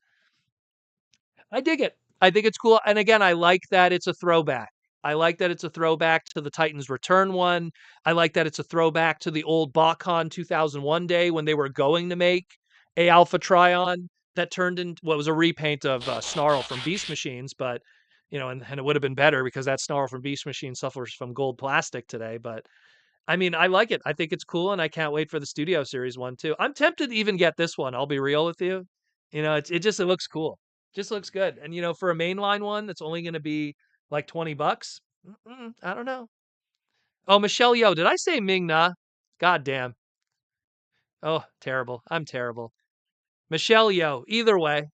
I dig it. I think it's cool. And again, I like that it's a throwback. I like that it's a throwback to the Titans Return one. I like that it's a throwback to the old BotCon 2001 day when they were going to make a Alpha Trion that turned into what was a repaint of Snarl from Beast Machines, but and it would have been better because that Snarl from Beast Machine suffers from gold plastic today. But I mean, I like it. I think it's cool, and I can't wait for the Studio Series one too. I'm tempted to even get this one. I'll be real with you. It looks cool. Just looks good. And for a mainline one that's only going to be like $20, I don't know. Oh, Michelle Yeoh. Did I say Ming Na? God damn. Oh, terrible. I'm terrible. Michelle Yeoh. Either way,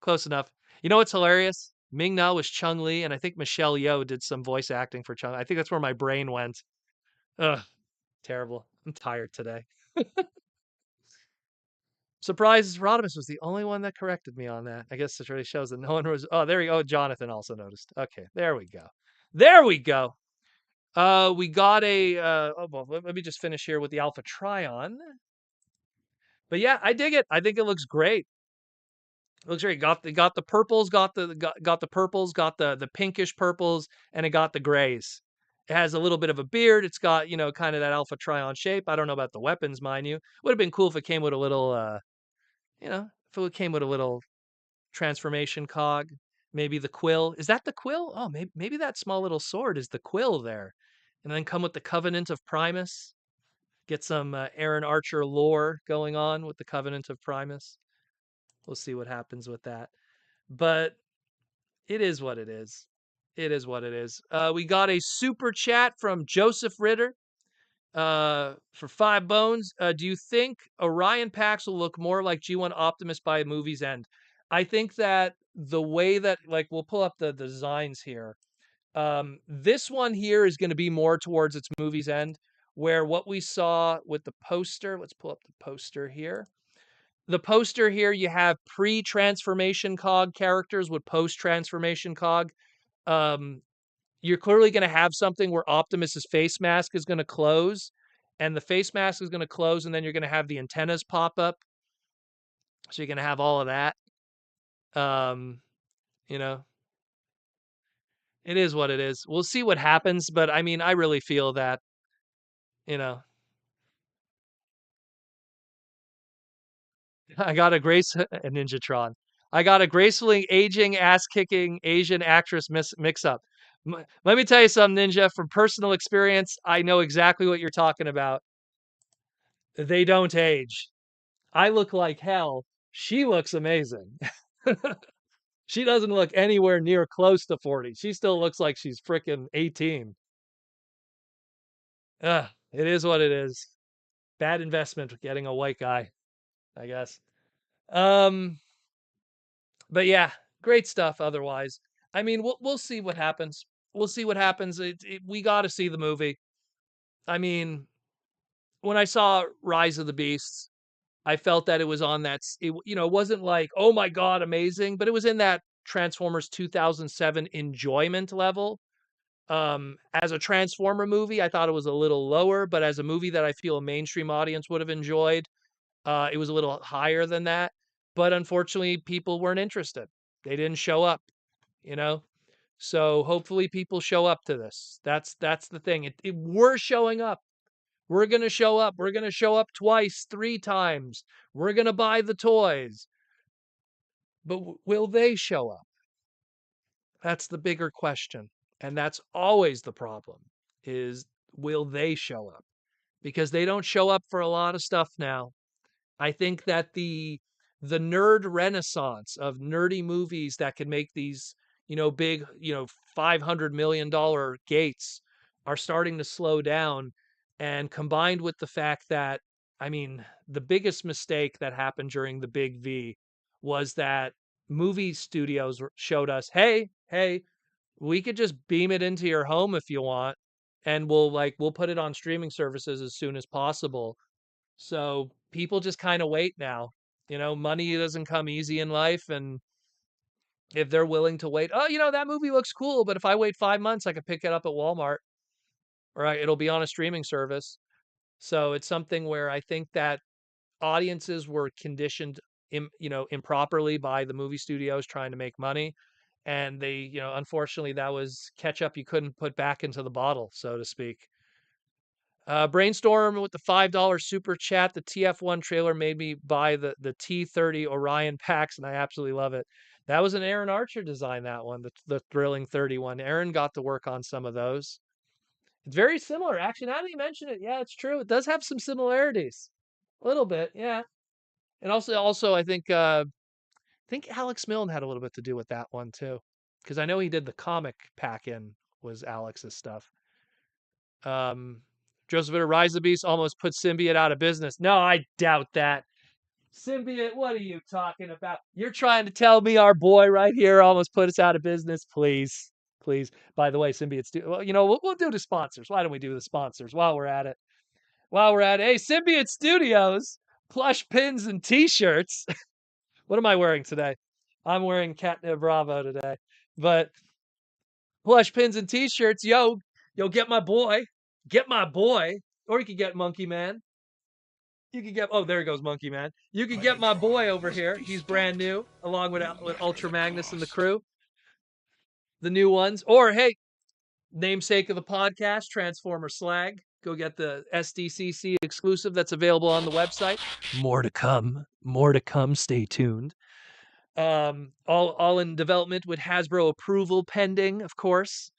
close enough. You know what's hilarious? Ming Na was Chung Li, and I think Michelle Yeoh did some voice acting for Chung. I think that's where my brain went. Ugh, terrible. I'm tired today. Surprised Rodimus was the only one that corrected me on that. I guess it really shows that no one was. Oh, there we go. Jonathan also noticed. Okay, there we go. There we go. We got a. Oh, well, let me just finish here with the Alpha Trion. But yeah, I dig it. I think it looks great. It looks great. Got the purples. Got the purples. Got the pinkish purples, and it got the grays. It has a little bit of a beard. It's got kind of that Alpha Trion shape. I don't know about the weapons, mind you. Would have been cool if it came with a little if it came with a little transformation cog, maybe the quill. Is that the quill? Oh, maybe that small little sword is the quill there. And then come with the Covenant of Primus. Get some Aaron Archer lore going on with the Covenant of Primus. We'll see what happens with that. But it is what it is. It is what it is. We got a super chat from Joseph Ritter for 5 bones. Do you think Orion packs will look more like G1 Optimus by movie's end? I think that the way that we'll pull up the designs here. This one here is going to be more towards its movie's end, where what we saw with the poster. Let's pull up the poster here. The poster here, you have pre-transformation cog characters with post-transformation cog. Um, you're clearly going to have something where Optimus's face mask is going to close, and the face mask is going to close, and then you're going to have the antennas pop up. So you're going to have all of that. Um, you know, it is what it is. We'll see what happens, but I mean, I really feel that, you know, I got a a Ninjatron. I got a gracefully aging, ass-kicking Asian actress mix-up. Let me tell you something, Ninja. From personal experience, I know exactly what you're talking about. They don't age. I look like hell. She looks amazing. She doesn't look anywhere near close to 40. She still looks like she's freaking 18. Ugh, it is what it is. Bad investment getting a white guy, I guess. Um, but yeah, great stuff otherwise. I mean, we'll see what happens. We'll see what happens. We got to see the movie. I mean, when I saw Rise of the Beasts, I felt that it was on that. It wasn't like, oh my god, amazing, but it was in that Transformers 2007 enjoyment level. As a Transformer movie, I thought it was a little lower, but as a movie that I feel a mainstream audience would have enjoyed, it was a little higher than that. But unfortunately, people weren't interested. They didn't show up, you know. So hopefully, people show up to this. That's the thing. We're showing up. We're gonna show up. We're gonna show up twice, 3 times. We're gonna buy the toys. But will they show up? That's the bigger question. And that's always the problem is will they show up? Because they don't show up for a lot of stuff now. I think that the nerd renaissance of nerdy movies that can make these, big, $500 million gates are starting to slow down. And combined with the fact that, I mean, the biggest mistake that happened during the big V was that movie studios showed us, hey, we could just beam it into your home if you want, and we'll put it on streaming services as soon as possible. So people just kind of wait now. Money doesn't come easy in life, and if they're willing to wait. Oh, that movie looks cool, but if I wait 5 months, I could pick it up at Walmart, or it'll be on a streaming service. So it's something where I think that audiences were conditioned improperly by the movie studios trying to make money, and they, unfortunately, that was ketchup you couldn't put back into the bottle, so to speak. Brainstorm with the $5 super chat. The TF1 trailer made me buy the T30 Orion packs, and I absolutely love it. That was an Aaron Archer design, that one, the Thrilling 31. Aaron got to work on some of those. It's very similar. Actually, now that you mention it, yeah, it's true. It does have some similarities. A little bit, yeah. And also, I think Alex Milne had a little bit to do with that one too, because I know he did the comic pack-in was Alex's stuff. Um, Joseph Rise of the Beast almost put Symbiote out of business. No, I doubt that. Symbiote, what are you talking about? You're trying to tell me our boy right here almost put us out of business? Please, please. By the way, Symbiote, well, we'll do the sponsors. Why don't we do the sponsors while we're at it? Hey, Symbiote Studios, plush pins and T-shirts. What am I wearing today? I'm wearing Catnip Bravo today, but plush pins and T-shirts. Yo, get my boy, or you could get Monkey Man. You could get, oh, there he goes, Monkey Man. You could get my boy over here. He's brand new, along with Ultra Magnus and the crew, the new ones. Or hey, namesake of the podcast, Transformer Slag. Go get the SDCC exclusive that's available on the website. More to come. More to come. Stay tuned. All in development with Hasbro approval pending, of course.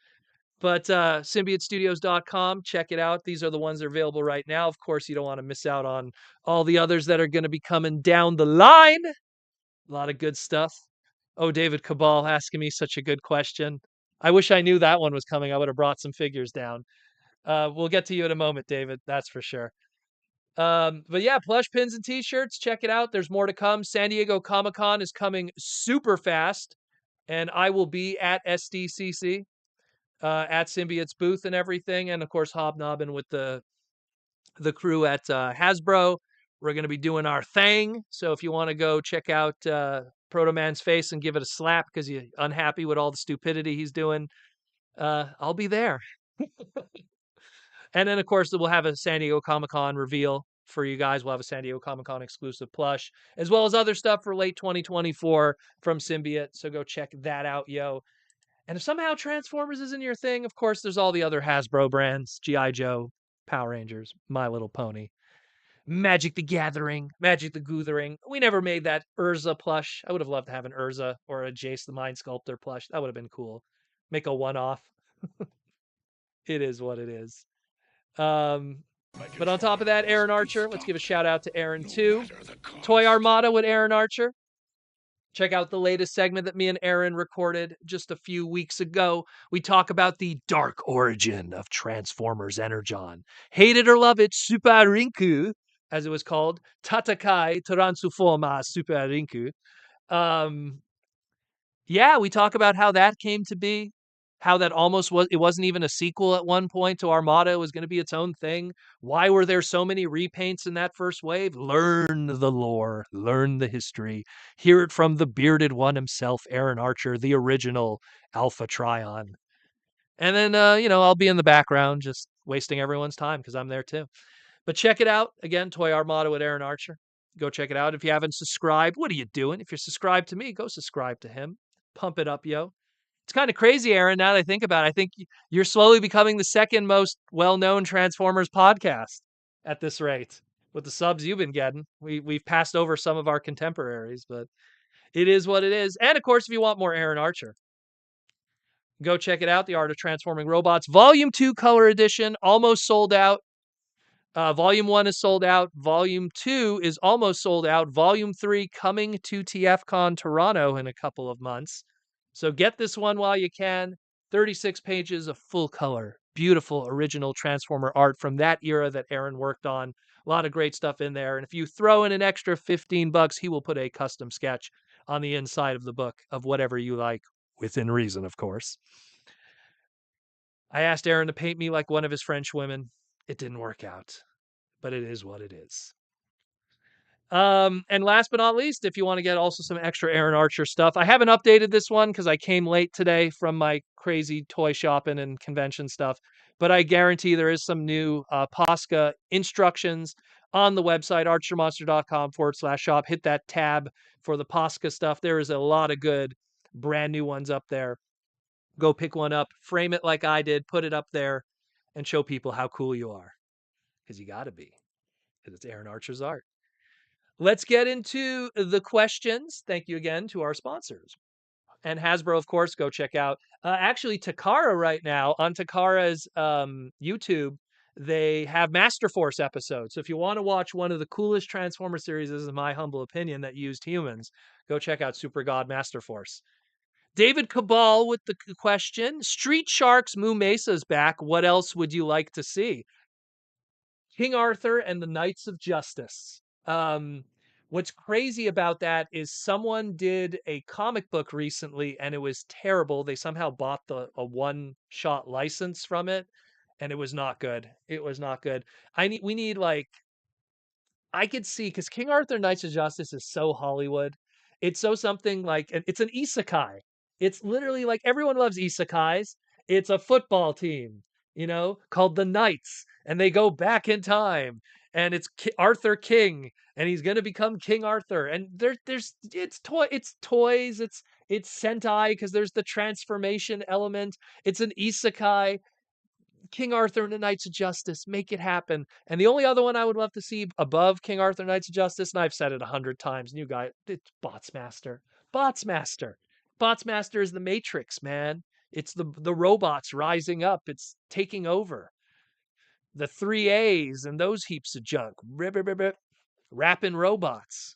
But symbiotestudios.com, check it out. These are the ones that are available right now. Of course, you don't want to miss out on all the others that are going to be coming down the line. A lot of good stuff. Oh, David Cabal asking me such a good question. I wish I knew that one was coming. I would have brought some figures down. We'll get to you in a moment, David. That's for sure. But yeah, plush pins and T-shirts. Check it out. There's more to come. San Diego Comic-Con is coming super fast, and I will be at SDCC. At Symbiote's booth and everything, and of course hobnobbing with the crew at Hasbro. We're going to be doing our thing. So if you want to go check out Proto Man's face and give it a slap because you're unhappy with all the stupidity he's doing, I'll be there. And then of course we'll have a San Diego Comic-Con reveal for you guys. We'll have a San Diego Comic-Con exclusive plush, as well as other stuff for late 2024 from Symbiote. So go check that out, yo. And if somehow Transformers isn't your thing, of course, there's all the other Hasbro brands, G.I. Joe, Power Rangers, My Little Pony, Magic the Gathering, Magic the Goothering. We never made that Urza plush. I would have loved to have an Urza or a Jace the Mind Sculptor plush. That would have been cool. Make a one-off. It is what it is. But on top of that, Aaron Archer. Let's give a shout out to Aaron too. Toy Armada with Aaron Archer. Check out the latest segment that me and Aaron recorded just a few weeks ago. We talk about the dark origin of Transformers Energon. Hate it or love it, Super Rinku, as it was called. Tatakai Transforma Super Rinku. Yeah, we talk about how that came to be, how that almost was, it wasn't even a sequel at one point to Armada. It was going to be its own thing. Why were there so many repaints in that first wave? Learn the lore, learn the history, hear it from the bearded one himself, Aaron Archer, the original Alpha Trion. And then, I'll be in the background just wasting everyone's time because I'm there too. But check it out. Again, Toy Armada with Aaron Archer. Go check it out. If you haven't subscribed, what are you doing? If you're subscribed to me, go subscribe to him. Pump it up, yo. It's kind of crazy, Aaron, now that I think about it. I think you're slowly becoming the second most well-known Transformers podcast at this rate with the subs you've been getting. We've passed over some of our contemporaries, but it is what it is. And of course, if you want more Aaron Archer, go check it out. The Art of Transforming Robots, Volume 2 Color Edition, almost sold out. Volume 1 is sold out. Volume 2 is almost sold out. Volume 3 coming to TFCon Toronto in a couple of months. So get this one while you can. 36 pages of full color, beautiful original Transformer art from that era that Aaron worked on. A lot of great stuff in there. And if you throw in an extra $15, he will put a custom sketch on the inside of the book of whatever you like, within reason, of course. I asked Aaron to paint me like one of his French women. It didn't work out, but it is what it is. And last but not least, if you want to get also some extra Aaron Archer stuff, I haven't updated this one because I came late today from my crazy toy shopping and convention stuff. But I guarantee there is some new Posca instructions on the website, archermonster.com/shop. Hit that tab for the Posca stuff. There is a lot of good brand new ones up there. Go pick one up, frame it like I did, put it up there, and show people how cool you are. Because you got to be, because it's Aaron Archer's art. Let's get into the questions. Thank you again to our sponsors. And Hasbro, of course, go check out. Actually, Takara right now on Takara's YouTube, they have Master Force episodes. So if you want to watch one of the coolest Transformer series, this is my humble opinion, that used humans, go check out Super God Master Force. David Cabal with the question: Street Sharks Moo Mesa's back. What else would you like to see? King Arthur and the Knights of Justice. What's crazy about that is someone did a comic book recently and it was terrible. They somehow bought a one-shot license from it and it was not good. It was not good. We need like I could see because King Arthur Knights of Justice is so Hollywood. It's so something like it's an isekai. It's literally like everyone loves isekais. It's a football team, called the Knights, and they go back in time, and it's Arthur King, and he's gonna become King Arthur. And there's it's toys, it's Sentai because there's the transformation element. It's an isekai. King Arthur and the Knights of Justice. Make it happen. And the only other one I would love to see above King Arthur and Knights of Justice, and I've said it 100 times, new guy, it's Botsmaster. Botsmaster. Botsmaster is the Matrix, man. It's the robots rising up. It's taking over. The 3As and those heaps of junk. Rapping robots.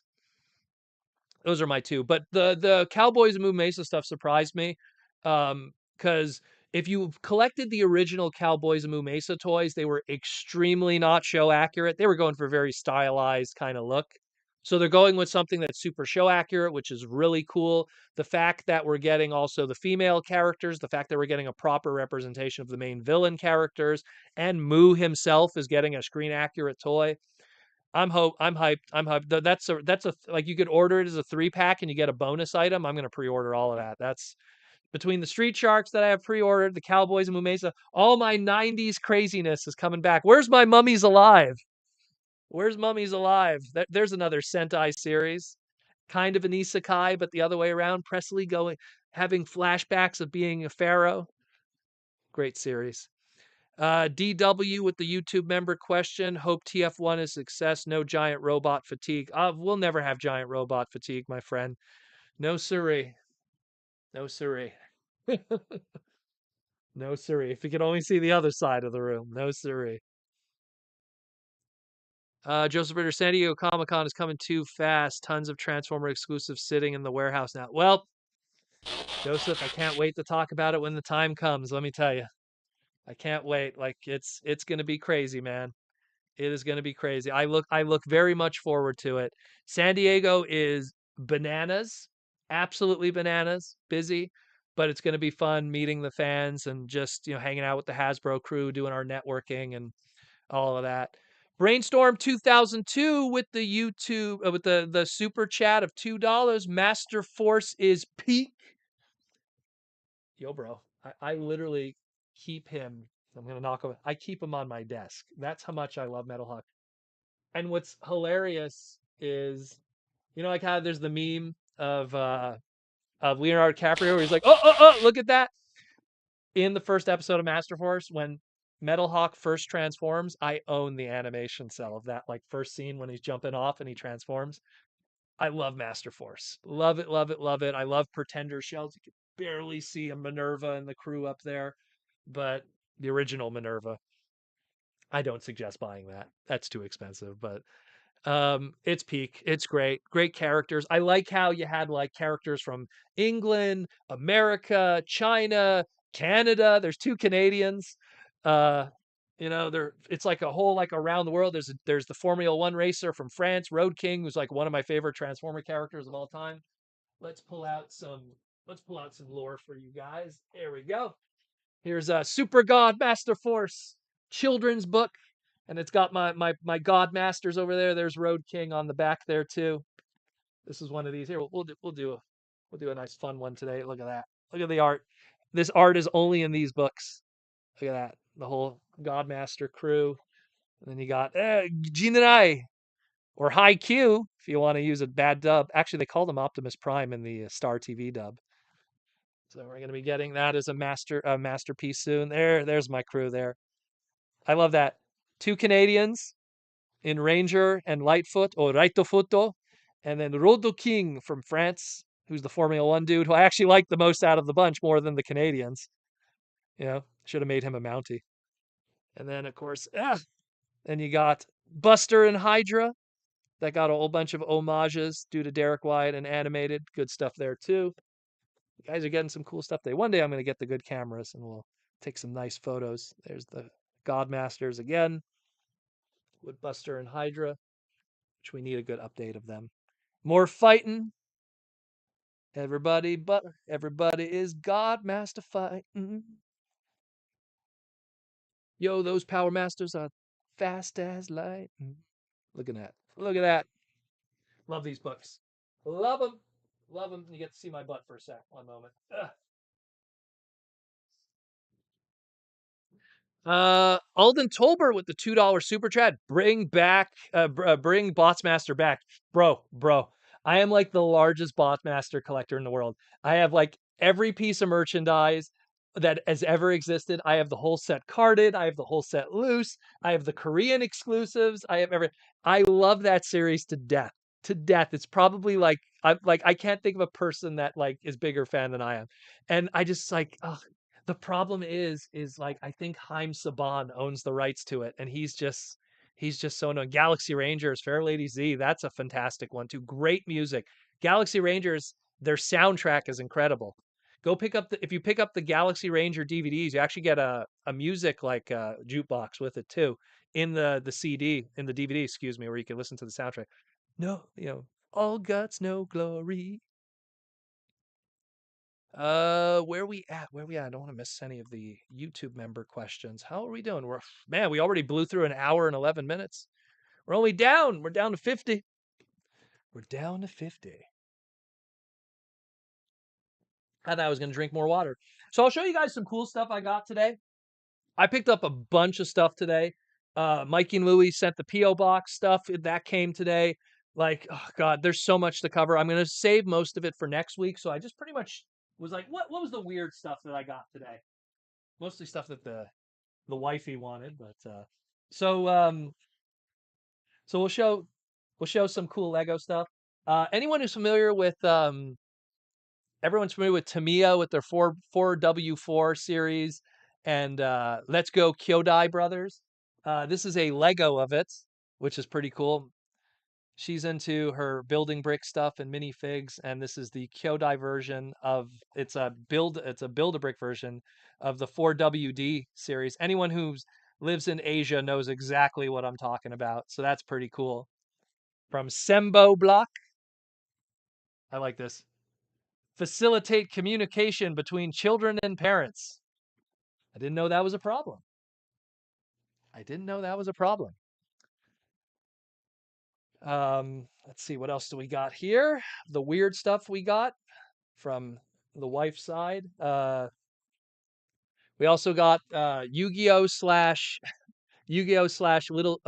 Those are my two. But the Cowboys and Moo Mesa stuff surprised me. Because if you collected the original Cowboys and Moo Mesa toys, they were extremely not show accurate. They were going for a very stylized kind of look. So they're going with something that's super show accurate, which is really cool. The fact that we're getting also the female characters, the fact that we're getting a proper representation of the main villain characters, and Moo himself is getting a screen accurate toy. I'm hyped. I'm hyped. That's a like you could order it as a 3-pack and you get a bonus item. I'm gonna pre-order all of that. That's between the Street Sharks that I have pre-ordered, the Cowboys and Mumesa, all my 90s craziness is coming back. Where's my Mummies Alive? Where's Mummies Alive? There's another Sentai series, kind of an isekai, but the other way around. Presley having flashbacks of being a pharaoh. Great series. DW with the YouTube member question. Hope TF1 is success. No giant robot fatigue. We'll never have giant robot fatigue, my friend. No siree. No siree. No siree. If you could only see the other side of the room. No siree. Joseph Ritter, San Diego Comic Con is coming too fast. Tons of Transformer exclusives sitting in the warehouse now. Well, Joseph, I can't wait to talk about it when the time comes. Let me tell you, I can't wait. Like it's gonna be crazy, man. It is going to be crazy. I look very much forward to it. San Diego is bananas, absolutely bananas, busy, but it's going to be fun meeting the fans and just, hanging out with the Hasbro crew, doing our networking and all of that. Brainstorm 2002 with the YouTube with the super chat of $2. Master Force is peak. Yo, bro, I literally keep him. I'm gonna knock him. I keep him on my desk. That's how much I love Metal Hawk. And what's hilarious is, like how there's the meme of Leonardo DiCaprio where he's like, oh, look at that. In the first episode of Master Force, when Metal Hawk first transforms, I own the animation cell of that like first scene when he's jumping off and he transforms. I love Master Force. Love it, love it, love it. I love Pretender shells. You can barely see a Minerva and the crew up there, but the original Minerva. I don't suggest buying that. That's too expensive, but it's peak. It's great. Great characters. I like how you had like characters from England, America, China, Canada. There's 2 Canadians. Uh, it's like a whole like around the world. There's the Formula 1 racer from France, Road King, who's like one of my favorite Transformer characters of all time. Let's pull out some lore for you guys. There we go. Here's Super God Master Force children's book. And it's got my God Masters over there. There's Road King on the back there too. This is one of these here. We'll do a nice fun one today. Look at that. Look at the art. This art is only in these books. Look at that. The whole Godmaster crew. And then you got Jinrai or High Q if you want to use a bad dub. Actually, they called him Optimus Prime in the Star TV dub. So we're going to be getting that as a masterpiece soon. There's my crew there. I love that. 2 Canadians in Ranger and Lightfoot or Raitofuto, and then Rodo King from France, who's the Formula One dude who I actually like the most out of the bunch, more than the Canadians. You know, should have made him a Mountie. And then of course, then you got Buster and Hydra. That got a whole bunch of homages due to Derek Wyatt and animated. Good stuff there too. You guys are getting some cool stuff today. One day I'm going to get the good cameras and we'll take some nice photos. There's the Godmasters again with Buster and Hydra, which we need a good update of them. More fighting. Everybody is Godmaster fighting. Yo, those Power Masters are fast as light. Look at that. Look at that. Love these books. Love them. Love them. You get to see my butt for a sec. One moment. Alden Tolbert with the $2 super chat. Bring Botsmaster back. Bro. I am like the largest Botsmaster collector in the world. I have like every piece of merchandise that has ever existed. I have the whole set carded. I have the whole set loose. I have the Korean exclusives. I love that series to death. To death. It's probably like I can't think of a person that like is bigger fan than I am. And I just like, the problem is like I think Haim Saban owns the rights to it, and he's just so annoying. Galaxy Rangers, Fair Lady Z, that's a fantastic one too. Great music. Galaxy Rangers, their soundtrack is incredible. Go pick up if you pick up the Galaxy Ranger DVDs, you actually get a music like jukebox with it too in the CD in the DVD, excuse me, where you can listen to the soundtrack. No, all guts, no glory. Where we at? Where we at? I don't want to miss any of the YouTube member questions. How are we doing? We already blew through an hour and 11 minutes. We're down to 50. We're down to 50. I thought I was going to drink more water. So I'll show you guys some cool stuff I got today. I picked up a bunch of stuff today. Mikey and Louie sent the P.O. Box stuff. That came today. Like, oh God, there's so much to cover. I'm going to save most of it for next week. So I just pretty much was like, what was the weird stuff that I got today? Mostly stuff that the wifey wanted, but so we'll show some cool Lego stuff. Anyone who's familiar with everyone's familiar with Tamiya with their 4W4 series and Let's Go Kyodai Brothers. This is a Lego of it, which is pretty cool. She's into her building brick stuff and minifigs, and this is the Kyodai version of it's a Build-A-Brick version of the 4WD series. Anyone who lives in Asia knows exactly what I'm talking about, so that's pretty cool. From Sembo Block. I like this. Facilitate communication between children and parents. I didn't know that was a problem. Let's see, what else do we got here? The weird stuff we got from the wife's side. We also got Yu-Gi-Oh slash little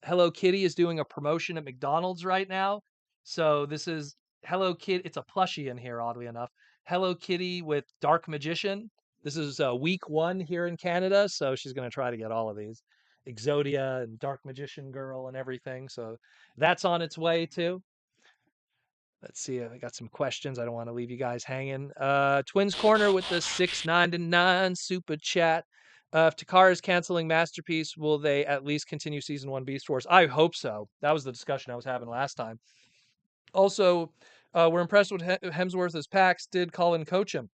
Hello Kitty is doing a promotion at McDonald's right now. So this is Hello Kitty. It's a plushie in here, oddly enough. Hello Kitty with Dark Magician. This is week 1 here in Canada, so she's going to try to get all of these. Exodia and Dark Magician Girl and everything. So that's on its way too. Let's see. I got some questions. I don't want to leave you guys hanging. Twins Corner with the $6.99 super chat. If Takara is canceling Masterpiece, will they at least continue season 1 Beast Wars? I hope so. That was the discussion I was having last time. Also, we're impressed with Hemsworth as Pax. Did Colin coach him?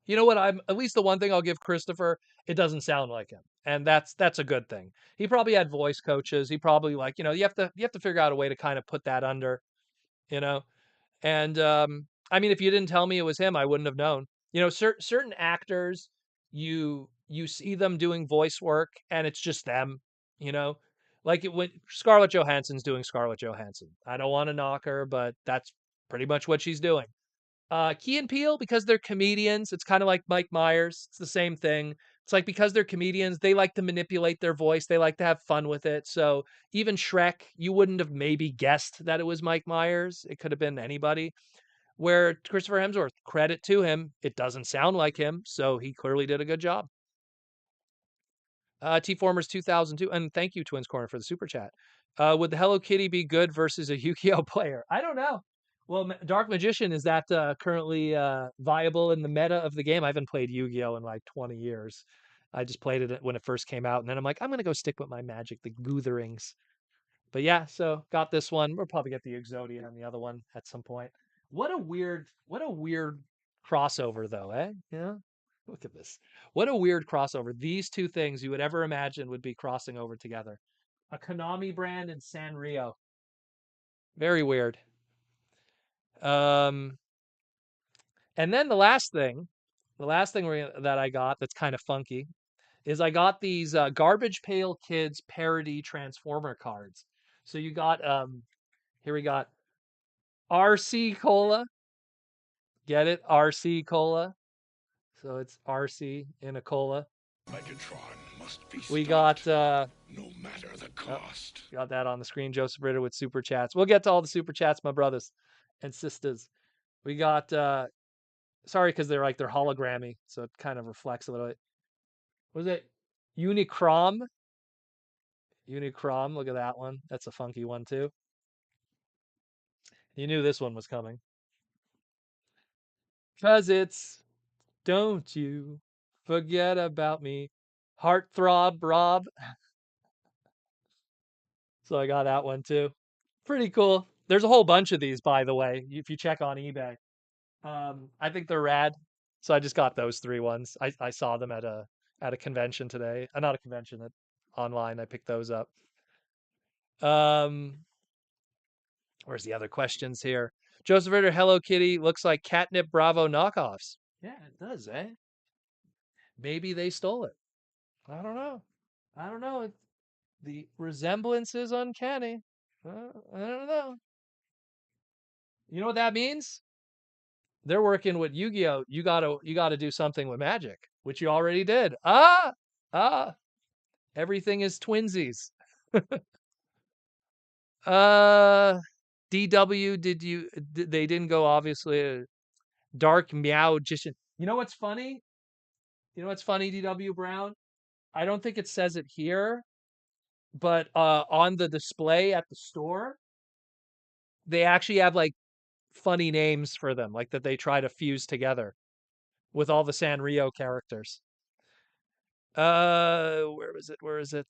You know what? I'm at least the one thing I'll give Christopher. It doesn't sound like him, and that's a good thing. He probably had voice coaches. He probably you have to figure out a way to kind of put that under, you know. And I mean, if you didn't tell me it was him, I wouldn't have known. Certain actors, you see them doing voice work, and it's just them. You know, like when Scarlett Johansson's doing Scarlett Johansson. I don't want to knock her, but that's pretty much what she's doing. Key and Peele, because they're comedians, it's kind of like Mike Myers. It's the same thing. It's like because they're comedians, they like to manipulate their voice. They like to have fun with it. So even Shrek, you wouldn't have maybe guessed that it was Mike Myers. It could have been anybody. Where Christopher Hemsworth, credit to him, it doesn't sound like him, so he clearly did a good job. T Formers 2002, and thank you Twins Corner for the super chat. Would the Hello Kitty be good versus a Yu-Gi-Oh player? I don't know. Well, Dark Magician, is that currently viable in the meta of the game? I haven't played Yu-Gi-Oh in like 20 years. I just played it when it first came out, and then I'm like, I'm gonna go stick with my Magic, the Gootherings. But yeah, so got this one. We'll probably get the Exodia on the other one at some point. What a weird crossover though, eh? Yeah. Look at this. What a weird crossover. These two things you would ever imagine would be crossing over together. A Konami brand and Sanrio. Very weird. Um, and then the last thing that I got that's kind of funky is I got these Garbage Pail Kids parody Transformer cards. So you got here we got RC Cola. Get it? RC Cola. So it's RC in a cola. Megatron must be We got no matter the cost. Got that on the screen. Joseph Ritter with super chats. We'll get to all the super chats, my brothers and sisters. We got sorry because they're hologrammy, so it kind of reflects a little bit. What is it? Unicrom. Unicrom. Look at that one. That's a funky one too. You knew this one was coming. Cause it's Don't You Forget About Me. Heartthrob Rob. So I got that one too. Pretty cool. There's a whole bunch of these, by the way, if you check on eBay. I think they're rad. So I just got those three ones. I saw them at a convention today. Not a convention, online. I picked those up. Um, where's the other questions here? Joseph Ritter, Hello Kitty looks like Catnip Bravo knockoffs. Yeah, it does, eh? Maybe they stole it. I don't know. I don't know. The resemblance is uncanny. I don't know. You know what that means? They're working with Yu-Gi-Oh. You gotta do something with Magic, which you already did. Ah, everything is twinsies. uh, DW, they didn't go obviously. Dark Meow Magician. You know what's funny? You know what's funny, DW Brown? I don't think it says it here, but on the display at the store, they actually have like funny names for them, like that they try to fuse together with all the Sanrio characters. Where was it? Where is it?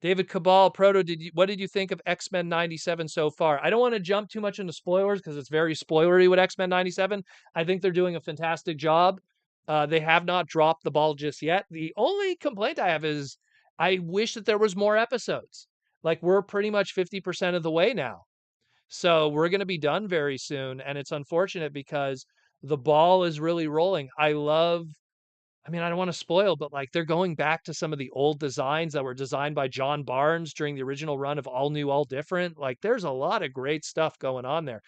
David Cabal, Proto, what did you think of X-Men 97 so far? I don't want to jump too much into spoilers because it's very spoilery with X-Men 97. I think they're doing a fantastic job. They have not dropped the ball just yet. The only complaint I have is I wish that there was more episodes. Like we're pretty much 50% of the way now. So we're going to be done very soon. And it's unfortunate because the ball is really rolling. I mean, I don't want to spoil, but like they're going back to some of the old designs that were designed by John Barnes during the original run of All New, All Different. Like there's a lot of great stuff going on there.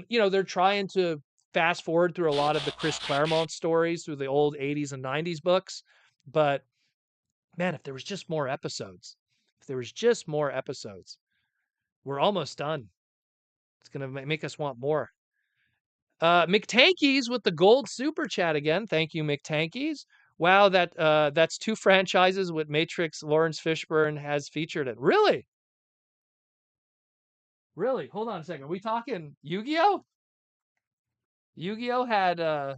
They're trying to fast forward through a lot of the Chris Claremont stories through the old 80s and 90s books. But man, if there was just more episodes, we're almost done. It's going to make us want more. McTankies with the gold super chat again. Thank you, McTankies. Wow, that's two franchises with Matrix Lawrence Fishburne has featured it. Really? Really? Hold on a second. Are we talking Yu-Gi-Oh? Yu-Gi-Oh had Oh,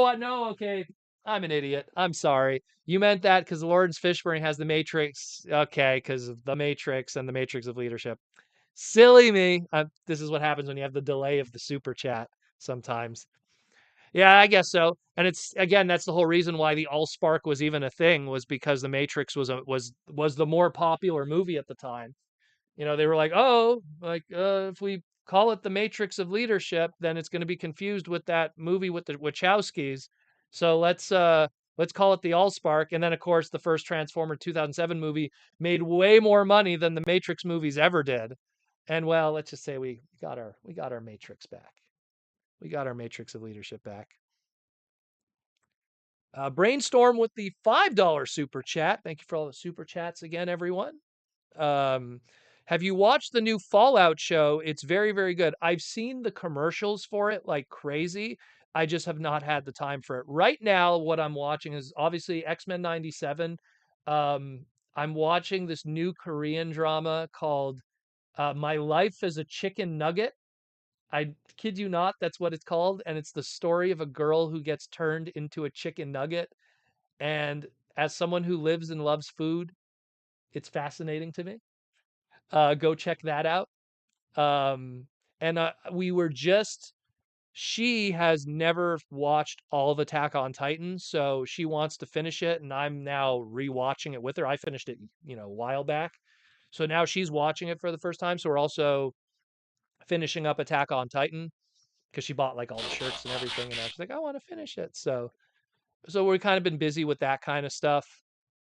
I know. Okay. I'm an idiot. I'm sorry. You meant that because Lawrence Fishburne has the Matrix. Okay, because of the Matrix and the Matrix of Leadership. Silly me. This is what happens when you have the delay of the super chat sometimes. Yeah, I guess so. And it's again, that's the whole reason why the AllSpark was even a thing was because The Matrix was the more popular movie at the time. They were like, oh, like if we call it The Matrix of Leadership, then it's going to be confused with that movie with the Wachowskis. So let's call it the Allspark. And then, of course, the first Transformer 2007 movie made way more money than the Matrix movies ever did. And well, let's just say we got our Matrix back. We got our Matrix of leadership back. Brainstorm with the $5 super chat. Thank you for all the super chats again, everyone. Um, have you watched the new Fallout show? It's very, very good. I've seen the commercials for it like crazy. I just have not had the time for it. Right now, what I'm watching is obviously X-Men 97. I'm watching this new Korean drama called My Life as a Chicken Nugget. I kid you not, that's what it's called. And it's the story of a girl who gets turned into a chicken nugget. And as someone who lives and loves food, it's fascinating to me. Go check that out. Um, and we were just, she has never watched all of Attack on Titan, so she wants to finish it, and I'm now rewatching it with her. I finished it, a while back. So now she's watching it for the first time. So we're also finishing up Attack on Titan because she bought like all the shirts and everything, and now she's like, I want to finish it. So we've kind of been busy with that kind of stuff.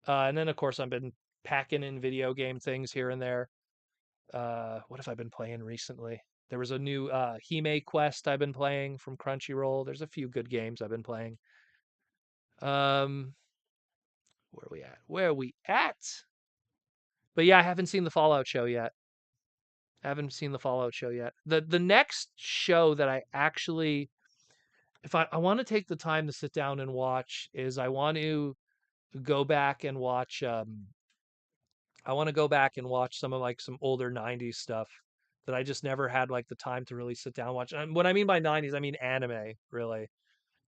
And then of course I've been packing in video game things here and there. What have I been playing recently? There was a new Hime Quest I've been playing from Crunchyroll. There's a few good games I've been playing. Um, where are we at? Where are we at? But yeah, I haven't seen the Fallout show yet. I haven't seen the Fallout show yet. The next show that I actually, if I want to take the time to sit down and watch, is I want to go back and watch I want to go back and watch some of like some older 90s stuff that I just never had like the time to really sit down and watch. And what I mean by 90s, I mean anime, really.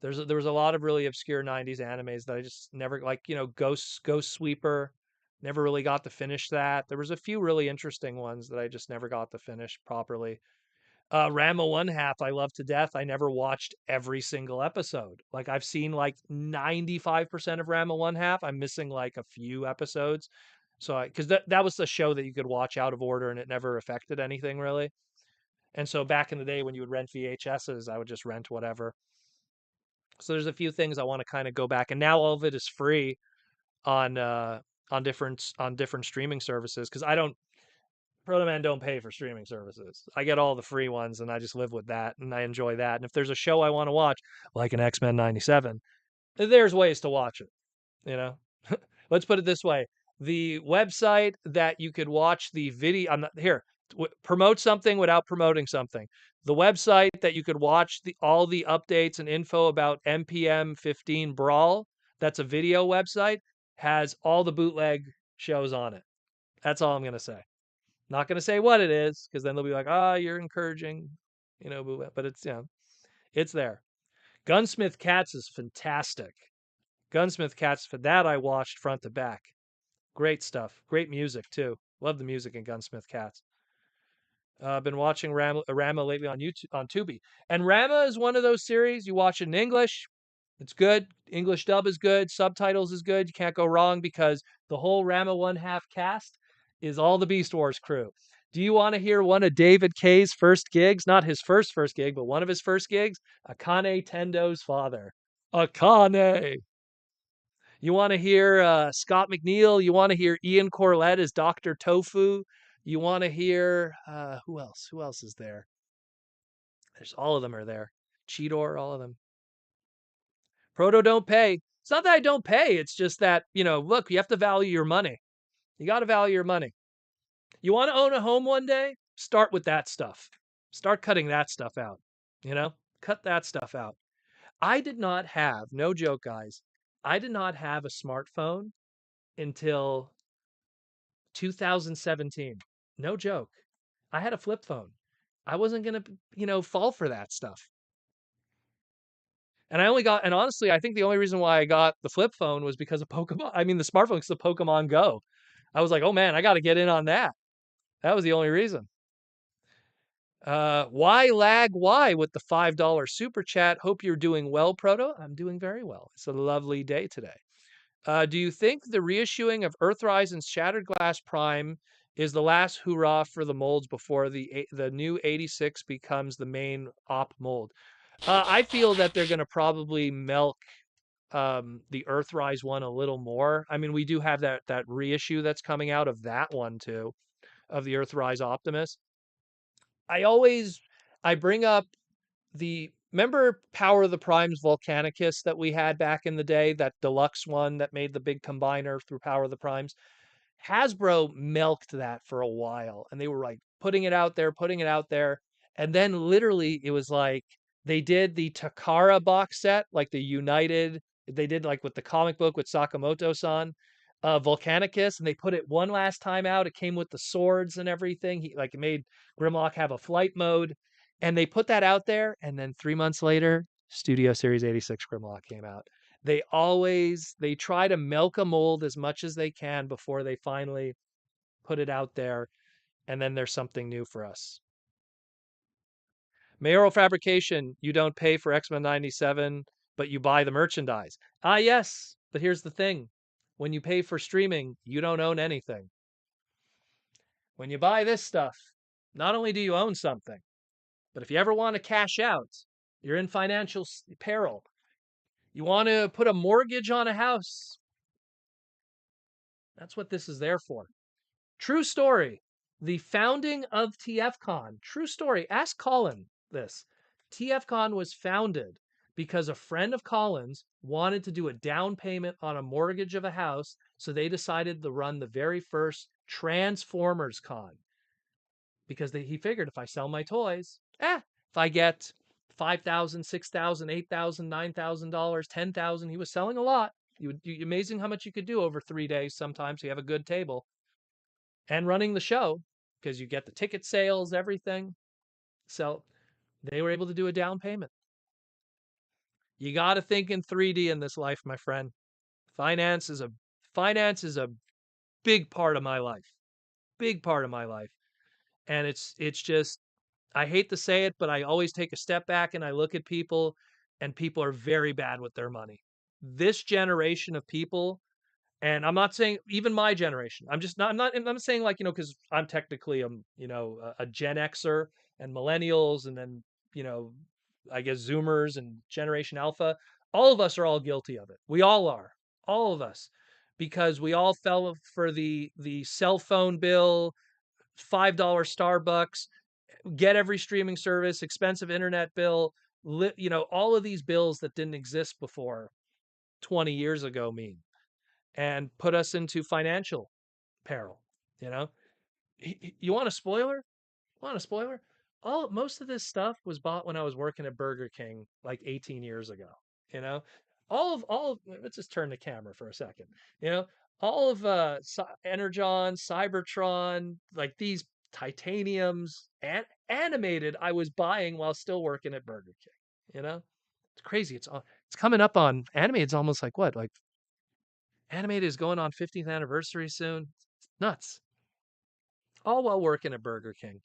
There was a lot of really obscure 90s animes that I just never like, Ghost Sweeper, never really got to finish that. There was a few really interesting ones that I just never got to finish properly. Rama One Half, I love to death. I never watched every single episode. Like I've seen like 95% of Rama One Half. I'm missing like a few episodes. So because that was the show that you could watch out of order and it never affected anything really. And so back in the day when you would rent VHSs, I would just rent whatever. So there's a few things I want to kind of go back, and now all of it is free on different streaming services because I don't Proto Man don't pay for streaming services. I get all the free ones and I just live with that and I enjoy that. And if there's a show I want to watch, like an X-Men 97, there's ways to watch it, you know? Let's put it this way. The website that you could watch the video, I'm not here, promote something without promoting something. The website that you could watch all the updates and info about MPM 15 Brawl, that's a video website, has all the bootleg shows on it. That's all I'm going to say. Not going to say what it is because then they'll be like, you're encouraging, but it's there. Gunsmith Cats is fantastic. Gunsmith Cats, for that I watched front to back. Great stuff. Great music too. Love the music in Gunsmith Cats. I've been watching Rama lately on YouTube, on Tubi. And Rama is one of those series you watch it in English. It's good. English dub is good. Subtitles is good. You can't go wrong because the whole Rama One Half cast is all the Beast Wars crew. Do you want to hear one of David Kay's first gigs? Not his first gig, but one of his first gigs? Akane Tendo's father. Akane. You want to hear Scott McNeil? You want to hear Ian Corlett as Dr. Tofu? You want to hear who else? Who else is there? There's all of them are there. Cheetor, all of them. Proto don't pay. It's not that I don't pay. It's just that, look, you have to value your money. You got to value your money. You want to own a home one day? Start with that stuff. Start cutting that stuff out. Cut that stuff out. I did not have, no joke, guys, I did not have a smartphone until 2017. No joke. I had a flip phone. I wasn't going to, fall for that stuff. And and honestly, I think the only reason why I got the flip phone was because of Pokemon. I mean, the smartphone, because of Pokemon Go. I was like, oh man, I got to get in on that. That was the only reason. Why lag? Why with the $5 super chat? Hope you're doing well, Proto. I'm doing very well. It's a lovely day today. Do you think the reissuing of Earthrise and Shattered Glass Prime is the last hurrah for the molds before the new 86 becomes the main op mold? I feel that they're going to probably milk the Earthrise one a little more. I mean, we do have that reissue that's coming out of that one too, of the Earthrise Optimus. I always I bring up the remember Power of the Primes Volcanicus that we had back in the day, that deluxe one that made the big combiner through Power of the Primes. Hasbro milked that for a while and they were like putting it out there. And then literally it was like they did the Takara box set, like the United, they did like with the comic book with Sakamoto-san, Volcanicus, and they put it one last time out. It came with the swords and everything. He like it made Grimlock have a flight mode. And they put that out there, and then 3 months later, Studio Series 86 Grimlock came out. They try to milk a mold as much as they can before they finally put it out there, and then there's something new for us. Mayoral Fabrication, you don't pay for X-Men 97, but you buy the merchandise. Ah, yes, but here's the thing. When you pay for streaming, you don't own anything. When you buy this stuff, not only do you own something, but if you ever want to cash out, you're in financial peril. You want to put a mortgage on a house. That's what this is there for. True story. The founding of TFCon. True story. Ask Colin this. TFCon was founded because a friend of Colin's wanted to do a down payment on a mortgage of a house, so they decided to run the very first Transformers Con. Because he figured if I sell my toys, if I get $5,000, $6,000, $8,000, $9,000, $10,000, he was selling a lot. Amazing how much you could do over 3 days. Sometimes you have a good table and running the show because you get the ticket sales, everything. So they were able to do a down payment. You got to think in 3D in this life, my friend. Finance is a big part of my life. Big part of my life. And it's just I hate to say it, but I always take a step back and I look at people, and people are very bad with their money. This generation of people, and I'm not saying even my generation. I'm not saying like, because I'm technically a Gen Xer and millennials and then, you know, I guess Zoomers and Generation Alpha. All of us are all guilty of it. We all are. All of us. Because we all fell for the cell phone bill, $5 Starbucks, get every streaming service, expensive internet bill, all of these bills that didn't exist before 20 years ago and put us into financial peril, you know? You want a spoiler? Want a spoiler? Most of this stuff was bought when I was working at Burger King like 18 years ago, you know? Let's just turn the camera for a second. You know, all of Energon, Cybertron, like these titaniums and animated I was buying while still working at Burger King, you know? It's crazy. It's coming up on animated's almost like what? Like animated is going on 15th anniversary soon. It's nuts. All while working at Burger King.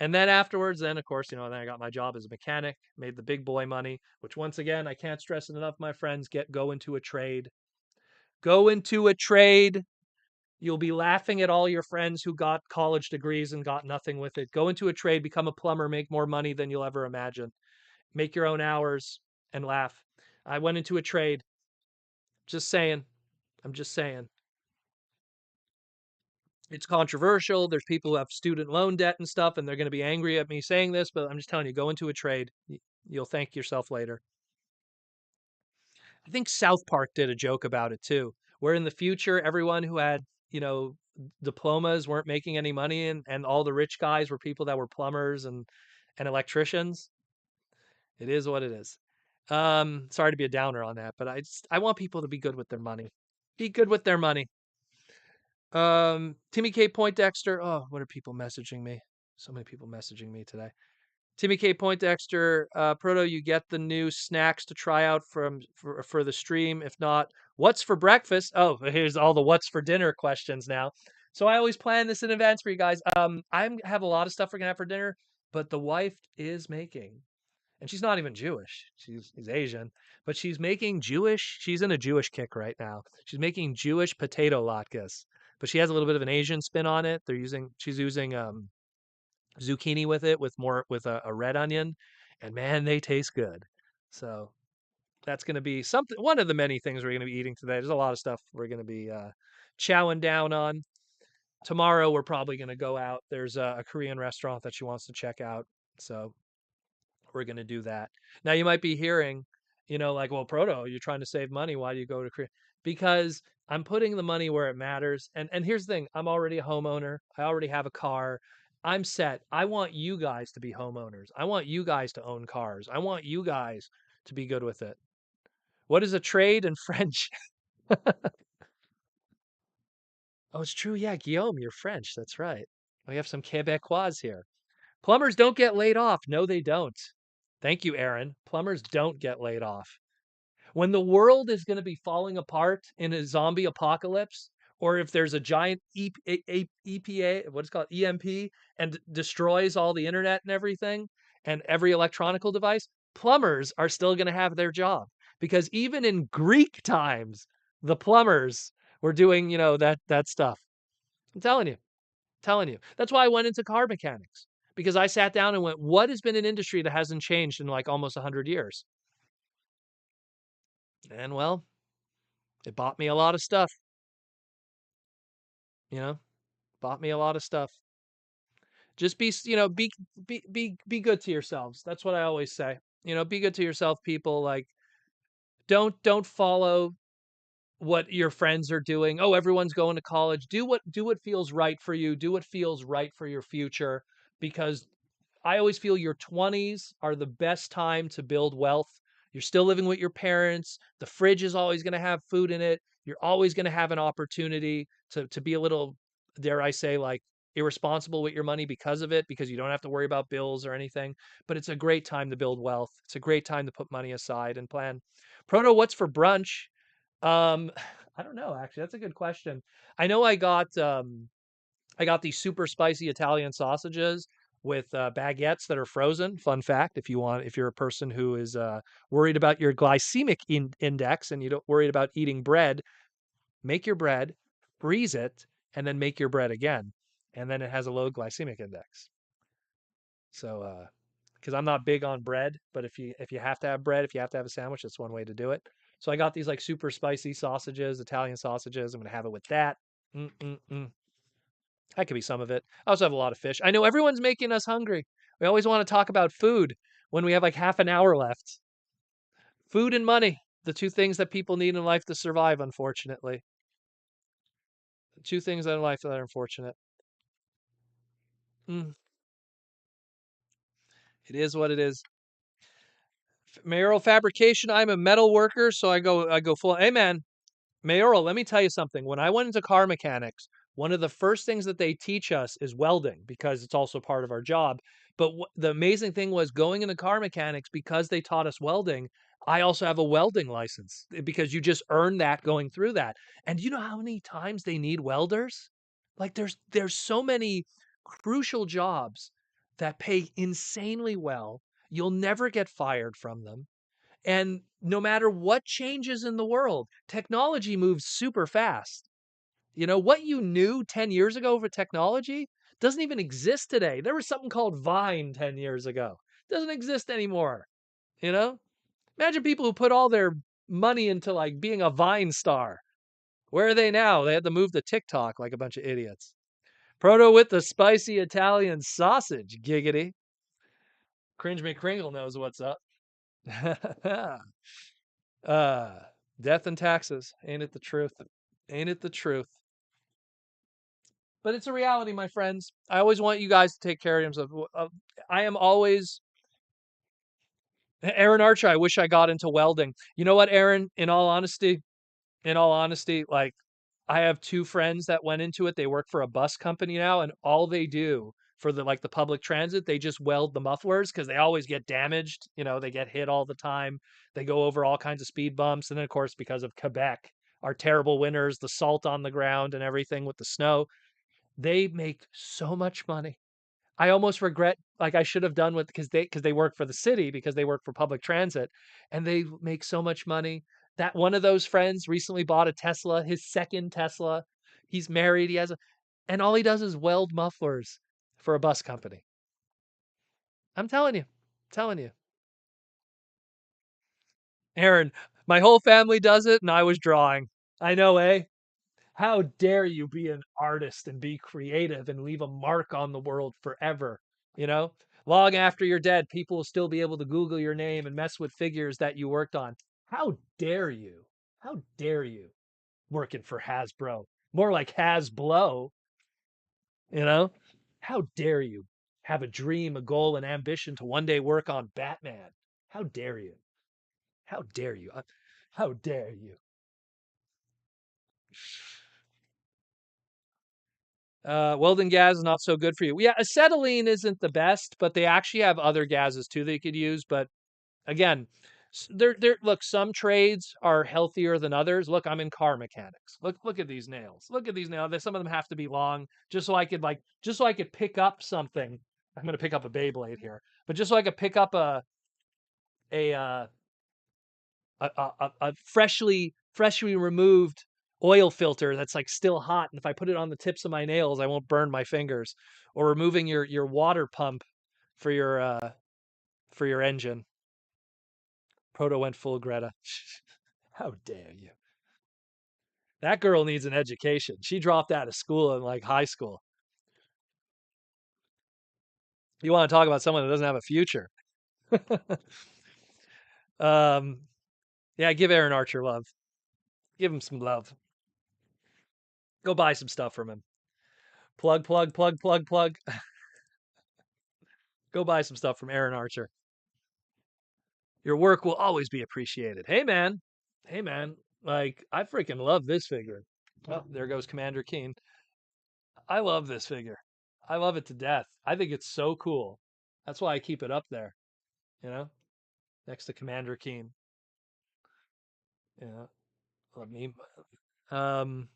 And then afterwards, then of course, then I got my job as a mechanic, made the big boy money, which once again, I can't stress it enough, my friends, go into a trade. Go into a trade. You'll be laughing at all your friends who got college degrees and got nothing with it. Go into a trade, become a plumber, make more money than you'll ever imagine. Make your own hours and laugh. I went into a trade. Just saying. I'm just saying. It's controversial. There's people who have student loan debt and stuff, and they're going to be angry at me saying this, but I'm just telling you, go into a trade. You'll thank yourself later. I think South Park did a joke about it too, where in the future, everyone who had, diplomas weren't making any money, and all the rich guys were people that were plumbers and electricians. It is what it is. Sorry to be a downer on that, but I want people to be good with their money. Be good with their money. Timmy K. Poindexter. Oh, what are people messaging me? So many people messaging me today. Timmy K. Poindexter, Proto, you get the new snacks to try out for the stream. If not, what's for breakfast? Oh, here's all the what's for dinner questions now. So I always plan this in advance for you guys. I have a lot of stuff we're gonna have for dinner, but the wife is making, and she's not even Jewish. She's Asian, but she's making Jewish. She's in a Jewish kick right now. She's making Jewish potato latkes, but she has a little bit of an Asian spin on it. She's using zucchini with it with a red onion, and man, they taste good. So That's going to be something, one of the many things we're going to be eating today. There's a lot of stuff we're going to be chowing down on. Tomorrow, we're probably going to go out. There's a Korean restaurant that she wants to check out. So we're going to do that. Now, you might be hearing, like, well, Proto, you're trying to save money. Why do you go to Korea? Because I'm putting the money where it matters. And here's the thing, I'm already a homeowner. I already have a car. I'm set. I want you guys to be homeowners. I want you guys to own cars. I want you guys to be good with it. What is a trade in French? Oh, it's true. Yeah, Guillaume, you're French. That's right. We have some Quebecois here. Plumbers don't get laid off. No, they don't. Thank you, Aaron. Plumbers don't get laid off. When the world is going to be falling apart in a zombie apocalypse, or if there's a giant EPA, what is it called, EMP, and destroys all the internet and everything, and every electronical device, plumbers are still going to have their job. Because even in Greek times, the plumbers were doing, that stuff. I'm telling you. That's why I went into car mechanics, because I sat down and went, what has been an industry that hasn't changed in like almost 100 years? And well, it bought me a lot of stuff, you know, bought me a lot of stuff. Just be good to yourselves. That's what I always say. Be good to yourself, people. Like, don't follow what your friends are doing. Oh, everyone's going to college. Do what feels right for you. Do what feels right for your future, because I always feel your 20s are the best time to build wealth. You're still living with your parents. The fridge is always going to have food in it. You're always going to have an opportunity to be a little, dare I say, like, irresponsible with your money because of it, because you don't have to worry about bills or anything. But it's a great time to build wealth. It's a great time to put money aside and plan. Proto, what's for brunch? Um, I don't know, actually. That's a good question. I know I got these super spicy Italian sausages with baguettes that are frozen. Fun fact: if you're a person who is worried about your glycemic index and you don't worried about eating bread, make your bread, freeze it, and then make your bread again, and then it has a low glycemic index. So, because I'm not big on bread, but if you have to have bread, if you have to have a sandwich, that's one way to do it. So I got these like super spicy sausages, Italian sausages. I'm gonna have it with that. Mm-mm-mm. That could be some of it. I also have a lot of fish. I know everyone's making us hungry. We always want to talk about food when we have like half an hour left. Food and money, the two things that people need in life to survive, unfortunately. The two things in life that are unfortunate. Mm, it is what it is. Mayoral fabrication. I'm a metal worker, so I go full. Hey man, Mayoral, let me tell you something. When I went into car mechanics, one of the first things that they teach us is welding, because it's also part of our job. But the amazing thing was, going into car mechanics, because they taught us welding, I also have a welding license, because you just earn that going through that. And you know how many times they need welders? Like, there's so many crucial jobs that pay insanely well. You'll never get fired from them. And no matter what changes in the world, technology moves super fast. What you knew 10 years ago for technology doesn't even exist today. There was something called Vine 10 years ago. Doesn't exist anymore. You know? Imagine people who put all their money into like being a Vine star. Where are they now? They had to move to TikTok like a bunch of idiots. Proto with the spicy Italian sausage, giggity. Cringe McCringle knows what's up. Uh, death and taxes. Ain't it the truth? Ain't it the truth? But it's a reality, my friends. I always want you guys to take care of yourselves. I am always Aaron Archer. I wish I got into welding. You know what, Aaron? In all honesty, like, I have two friends that went into it. They work for a bus company now, and all they do for the public transit, they just weld the mufflers, because they always get damaged. They get hit all the time. They go over all kinds of speed bumps, and then of course, because of Quebec, our terrible winters, the salt on the ground and everything with the snow, they make so much money. I almost regret, like, I should have done with, because they work for the city, because they work for public transit, and they make so much money. That one of those friends recently bought a Tesla, his second Tesla. He's married. And all he does is weld mufflers for a bus company. I'm telling you, telling you. Aaron, my whole family does it, and I was drawing. I know, eh? How dare you be an artist and be creative and leave a mark on the world forever? You know, long after you're dead, people will still be able to Google your name and mess with figures that you worked on. How dare you? How dare you? Working for Hasbro. More like Hasblo, you know? How dare you have a dream, a goal, an ambition to one day work on Batman? How dare you? How dare you? How dare you? Weldon gas is not so good for you. Yeah, acetylene isn't the best, but they actually have other gases too that you could use. But again, look, some trades are healthier than others. Look, I'm in car mechanics. Look at these nails. Look at these nails. Some of them have to be long just so I could just so I could pick up something. I'm gonna pick up a Beyblade here, but just so I could pick up a uh, a freshly removed oil filter that's like still hot, and if I put it on the tips of my nails, I won't burn my fingers. Or removing your water pump for your engine. Proto went full Greta. How dare you? That girl needs an education. She dropped out of school in like high school. You want to talk about someone that doesn't have a future? um, yeah, give Aaron Archer love. Give him some love. Go buy some stuff from him. Plug, plug, plug, plug, plug. Go buy some stuff from Aaron Archer. Your work will always be appreciated. Hey man. Hey man. Like, I freaking love this figure. Oh, there goes Commander Keen. I love this figure. I love it to death. I think it's so cool. That's why I keep it up there, you know, next to Commander Keen. You know, let me um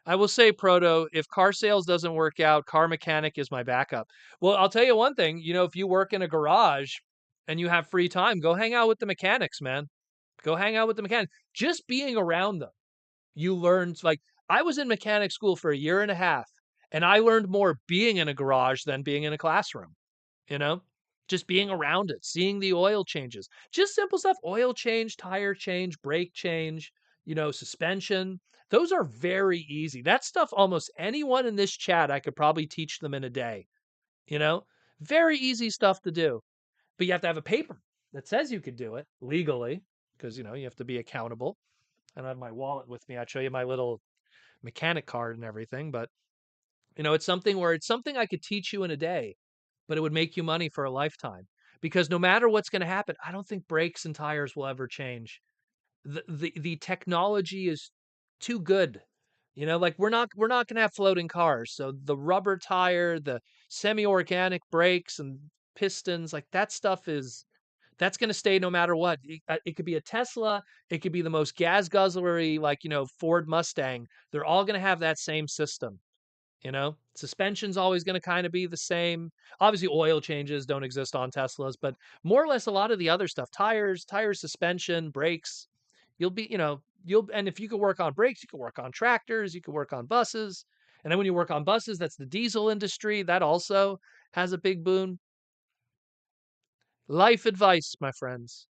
I will say, Proto, if car sales doesn't work out, car mechanic is my backup. Well, I'll tell you one thing, if you work in a garage and you have free time, go hang out with the mechanics, man. Go hang out with the mechanics. Just being around them, you learn. Like, I was in mechanic school for a year and a half, and I learned more being in a garage than being in a classroom, you know? Just being around it, seeing the oil changes. Just simple stuff, oil change, tire change, brake change, suspension. Those are very easy. That stuff almost anyone in this chat I could probably teach them in a day, you know? Very easy stuff to do. But you have to have a paper that says you could do it legally because, you have to be accountable. I don't have my wallet with me. I'd show you my little mechanic card and everything, but it's something I could teach you in a day, but it would make you money for a lifetime. Because no matter what's going to happen, I don't think brakes and tires will ever change. The technology is too good. Like, we're not going to have floating cars. So the rubber tire, the semi-organic brakes and pistons, like that stuff that's going to stay no matter what. It could be a Tesla, it could be the most gas guzzlery, like, Ford Mustang. They're all going to have that same system. Suspension's always going to kind of be the same. Obviously, oil changes don't exist on Teslas, but more or less a lot of the other stuff, tires, suspension, brakes, and if you could work on brakes, you could work on tractors, you could work on buses. And then when you work on buses, that's the diesel industry. That also has a big boon. Life advice, my friends.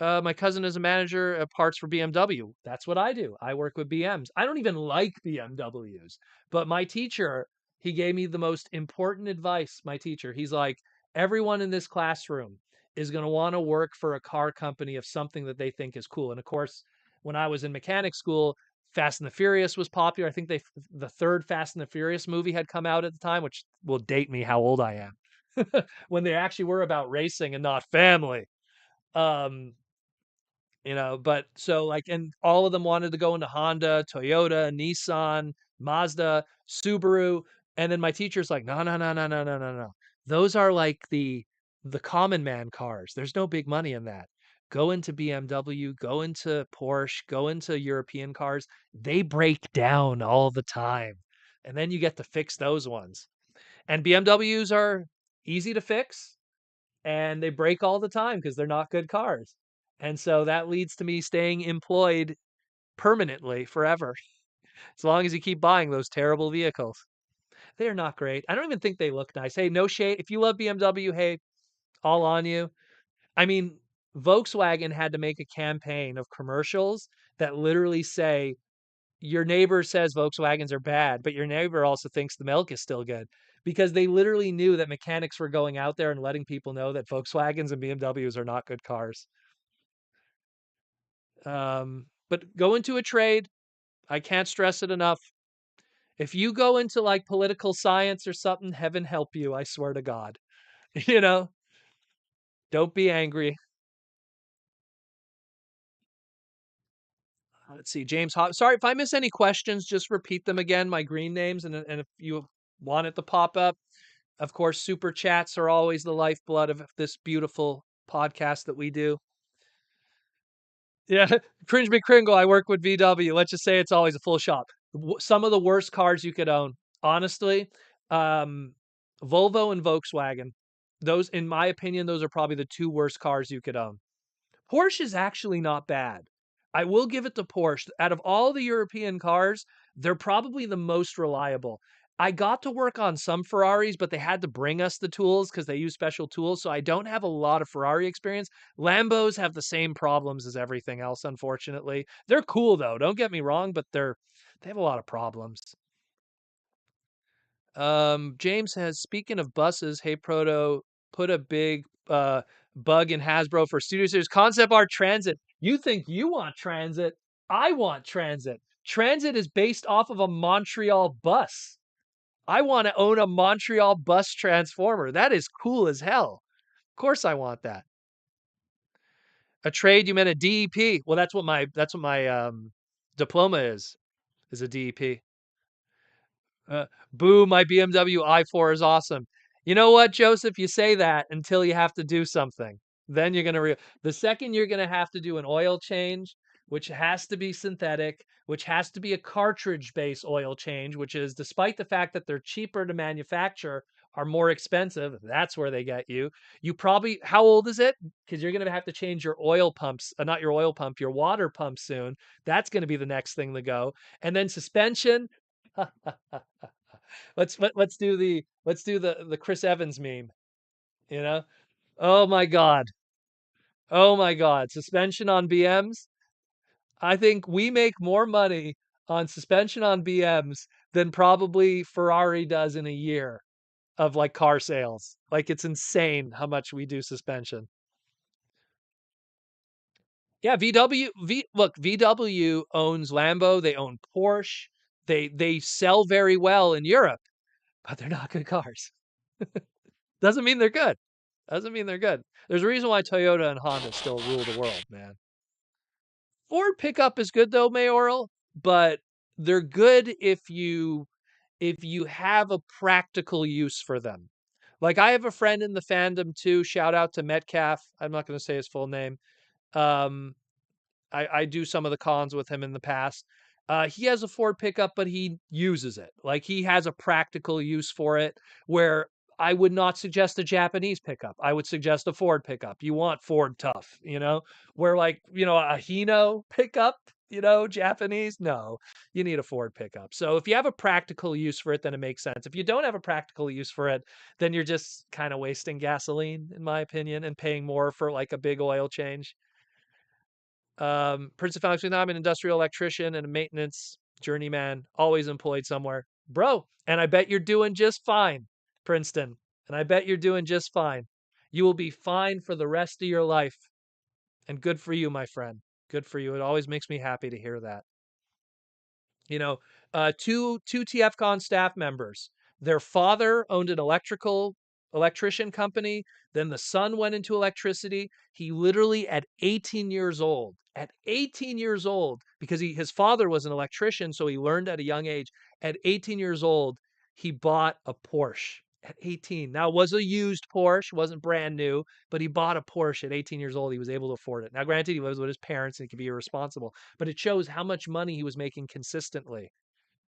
My cousin is a manager of parts for BMW. That's what I do. I work with BMs. I don't even like BMWs, but my teacher, he gave me the most important advice. My teacher, he's like, everyone in this classroom is going to want to work for a car company of something that they think is cool. And of course, when I was in mechanic school, Fast and the Furious was popular. I think the third Fast and the Furious movie had come out at the time, which will date me how old I am. When they actually were about racing and not family. Um, but so, like, and all of them wanted to go into Honda, Toyota, Nissan, Mazda, Subaru. And then my teacher's like, no, no, no, no, no, no, no, no. Those are like the common man cars. There's no big money in that. Go into BMW, go into Porsche, go into European cars. They break down all the time. And then you get to fix those ones. And BMWs are easy to fix and they break all the time because they're not good cars. And so that leads to me staying employed permanently forever, as long as you keep buying those terrible vehicles. They're not great. I don't even think they look nice. Hey, no shade. If you love BMW, hey, all on you. I mean, Volkswagen had to make a campaign of commercials that literally say, your neighbor says Volkswagens are bad, but your neighbor also thinks the milk is still good. Because they literally knew that mechanics were going out there and letting people know that Volkswagens and BMWs are not good cars. But go into a trade. I can't stress it enough. If you go into like political science or something, heaven help you. I swear to God. You know, don't be angry. Let's see, James Hop. Sorry if I miss any questions. Just repeat them again. My green names, and if you want it to pop up, of course, super chats are always the lifeblood of this beautiful podcast that we do. Yeah, Cringe McCringle. I work with VW. Let's just say it's always a full shop. Some of the worst cars you could own, honestly. Um, Volvo and Volkswagen. Those, in my opinion, those are probably the two worst cars you could own. Porsche is actually not bad. I will give it to Porsche. Out of all the European cars, they're probably the most reliable. I got to work on some Ferraris, but they had to bring us the tools because they use special tools. So I don't have a lot of Ferrari experience. Lambos have the same problems as everything else, unfortunately. They're cool though, don't get me wrong, but they have a lot of problems. James says, speaking of buses, hey Proto, put a big bug in Hasbro for Studio Series Concept Art Transit. You think you want transit? I want transit. Transit is based off of a Montreal bus. I want to own a Montreal bus transformer. That is cool as hell. Of course I want that. A trade, you meant a DEP. Well, that's what my diploma is a DEP. Uh, Boo, my BMW i4 is awesome. You know what, Joseph? You say that until you have to do something. Then you're going to, the second you're going to have to do an oil change, which has to be synthetic, which has to be a cartridge based oil change, which is, despite the fact that they're cheaper to manufacture, are more expensive. That's where they get you. You probably, how old is it? Because you're going to have to change your oil pumps, not your oil pump, your water pump soon. That's going to be the next thing to go. And then suspension. Let's do the Chris Evans meme, you know? Oh my god. Oh my god. Suspension on BMs. I think we make more money on suspension on BMs than probably Ferrari does in a year of like car sales. Like it's insane how much we do suspension. Yeah, VW owns Lambo, they own Porsche. They sell very well in Europe, but they're not good cars. Doesn't mean they're good. Doesn't mean they're good. There's a reason why Toyota and Honda still rule the world, man. Ford pickup is good though, Mayoral, but they're good if you have a practical use for them. Like I have a friend in the fandom too. Shout out to Metcalf. I'm not going to say his full name. Um, I do some of the cons with him in the past. He has a Ford pickup, but he uses it. Like he has a practical use for it where I would not suggest a Japanese pickup. I would suggest a Ford pickup. You want Ford tough, where like, a Hino pickup, Japanese. No, you need a Ford pickup. So if you have a practical use for it, then it makes sense. If you don't have a practical use for it, then you're just kind of wasting gasoline, in my opinion, and paying more for like a big oil change. Prince of Phoenix, I'm an industrial electrician and a maintenance journeyman, always employed somewhere. Bro, and I bet you're doing just fine, Princeton. And I bet you're doing just fine. You will be fine for the rest of your life. And good for you, my friend. Good for you. It always makes me happy to hear that. You know, two TFCon staff members. Their father owned an electrician company. Then the son went into electricity. He literally at 18 years old, because his father was an electrician, so he learned at a young age. At 18 years old, he bought a Porsche. At 18. Now, it was a used Porsche, wasn't brand new, but he bought a Porsche at 18 years old. He was able to afford it. Now, granted, he lives with his parents and he could be irresponsible, but it shows how much money he was making consistently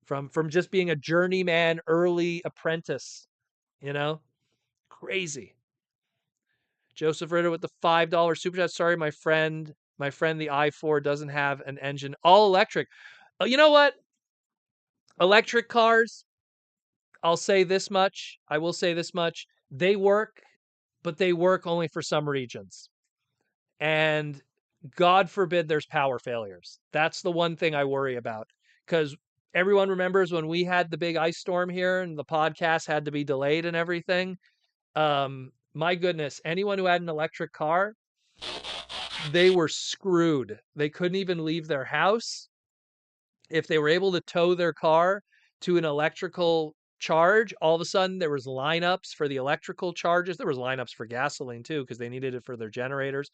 from just being a journeyman early apprentice, you know? Crazy. Joseph Ritter with the $5 super chat. Sorry, my friend, the i4 doesn't have an engine. All electric. You know what? Electric cars, I'll say this much. I will say this much. They work, but they work only for some regions. and God forbid there's power failures. That's the one thing I worry about, because everyone remembers when we had the big ice storm here and the podcast had to be delayed and everything. My goodness, anyone who had an electric car, they were screwed. They couldn't even leave their house. If they were able to tow their car to an electrical charge, all of a sudden there was lineups for the electrical charges. There was lineups for gasoline too, because they needed it for their generators.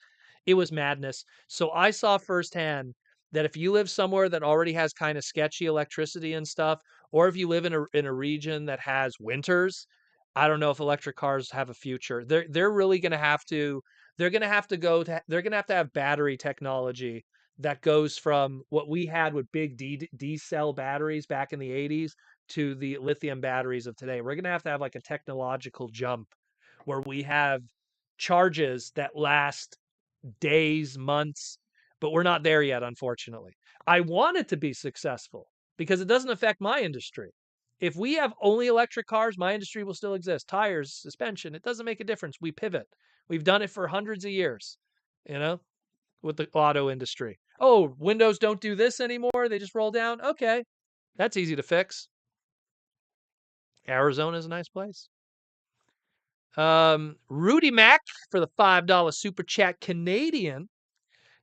It was madness. So I saw firsthand that if you live somewhere that already has kind of sketchy electricity and stuff, or if you live in a region that has winters, I don't know if electric cars have a future. They're really going to have to they're going to have to go to they're going to have battery technology that goes from what we had with big D cell batteries back in the 80s to the lithium batteries of today. We're going to have like a technological jump where we have charges that last days, months, but we're not there yet, unfortunately. I want it to be successful because it doesn't affect my industry. If we have only electric cars, my industry will still exist. Tires, suspension, it doesn't make a difference. We pivot. We've done it for hundreds of years, you know, with the auto industry. Oh, Windows don't do this anymore. They just roll down. Okay. That's easy to fix. Arizona is a nice place. Rudy Mack for the $5 super chat Canadian.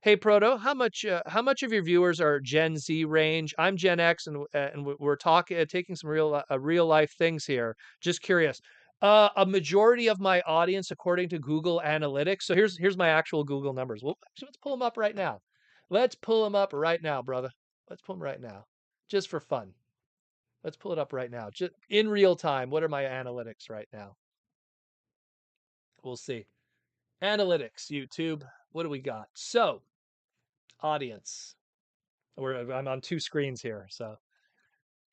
Hey Proto, how much of your viewers are Gen Z range? I'm Gen X, and we're talking taking some real life things here. Just curious. A majority of my audience, according to Google Analytics. So here's my actual Google numbers. Well, actually, let's pull them up right now. Let's pull them up right now, brother. Let's pull them right now, just for fun. Let's pull it up right now, just in real time. What are my analytics right now? We'll see. Analytics, YouTube. What do we got? So, audience. I'm on two screens here.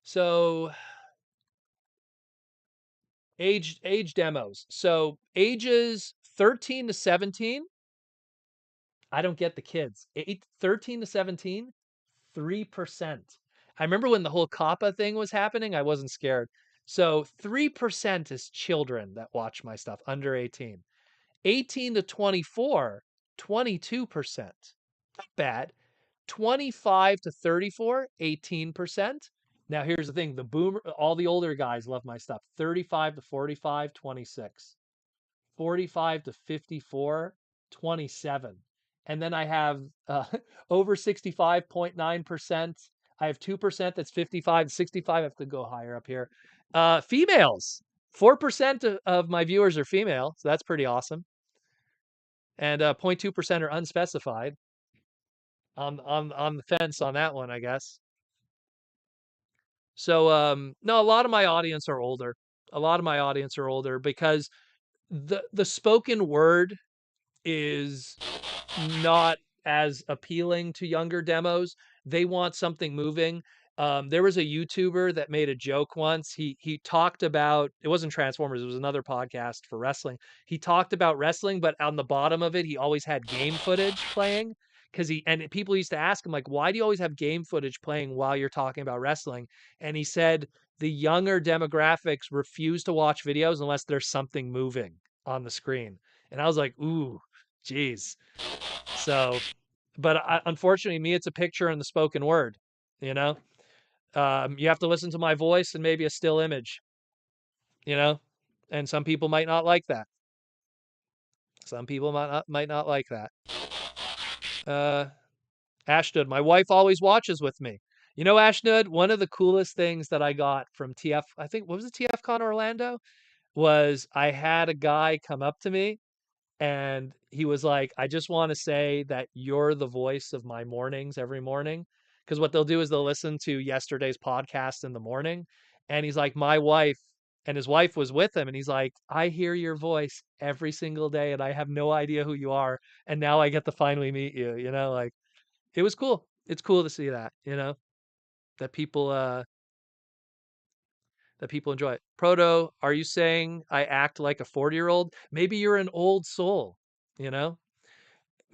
So age demos. So ages 13 to 17. I don't get the kids. 13 to 17, 3%. I remember when the whole COPPA thing was happening, I wasn't scared. So 3% is children that watch my stuff under 18. 18 to 24, 22%. Not bad. 25 to 34, 18%. Now here's the thing, all the older guys love my stuff. 35 to 45, 26. 45 to 54, 27. And then I have over 65.9%. I have 2% that's 55, 65. I have to go higher up here. Females. 4% of my viewers are female, so that's pretty awesome. And 0.2% are unspecified. On the fence on that one, I guess. So no, a lot of my audience are older. A lot of my audience are older because the spoken word is not as appealing to younger demos. They want something moving. There was a YouTuber that made a joke once. He talked about, it wasn't Transformers, it was another podcast for wrestling. He talked about wrestling, but on the bottom of it, he always had game footage playing. People used to ask him, like, why do you always have game footage playing while you're talking about wrestling? And he said the younger demographics refuse to watch videos unless there's something moving on the screen. And I was like, ooh, geez. So, but unfortunately, me, it's a picture and the spoken word, you know? You have to listen to my voice and maybe a still image, you know? And some people might not like that. Some people might not like that. Ashtud, my wife always watches with me. You know, Ashtud, one of the coolest things that I got from TF, I think, what was it, TFCon Orlando? Was I had a guy come up to me and he was like, I just want to say that you're the voice of my mornings every morning. Because what they'll do is they'll listen to yesterday's podcast in the morning. And he's like, my wife, and his wife was with him. And he's like, I hear your voice every single day and I have no idea who you are. And now I get to finally meet you, like it was cool. It's cool to see that, that people enjoy it. Proto, are you saying I act like a 40-year-old? Maybe you're an old soul, you know?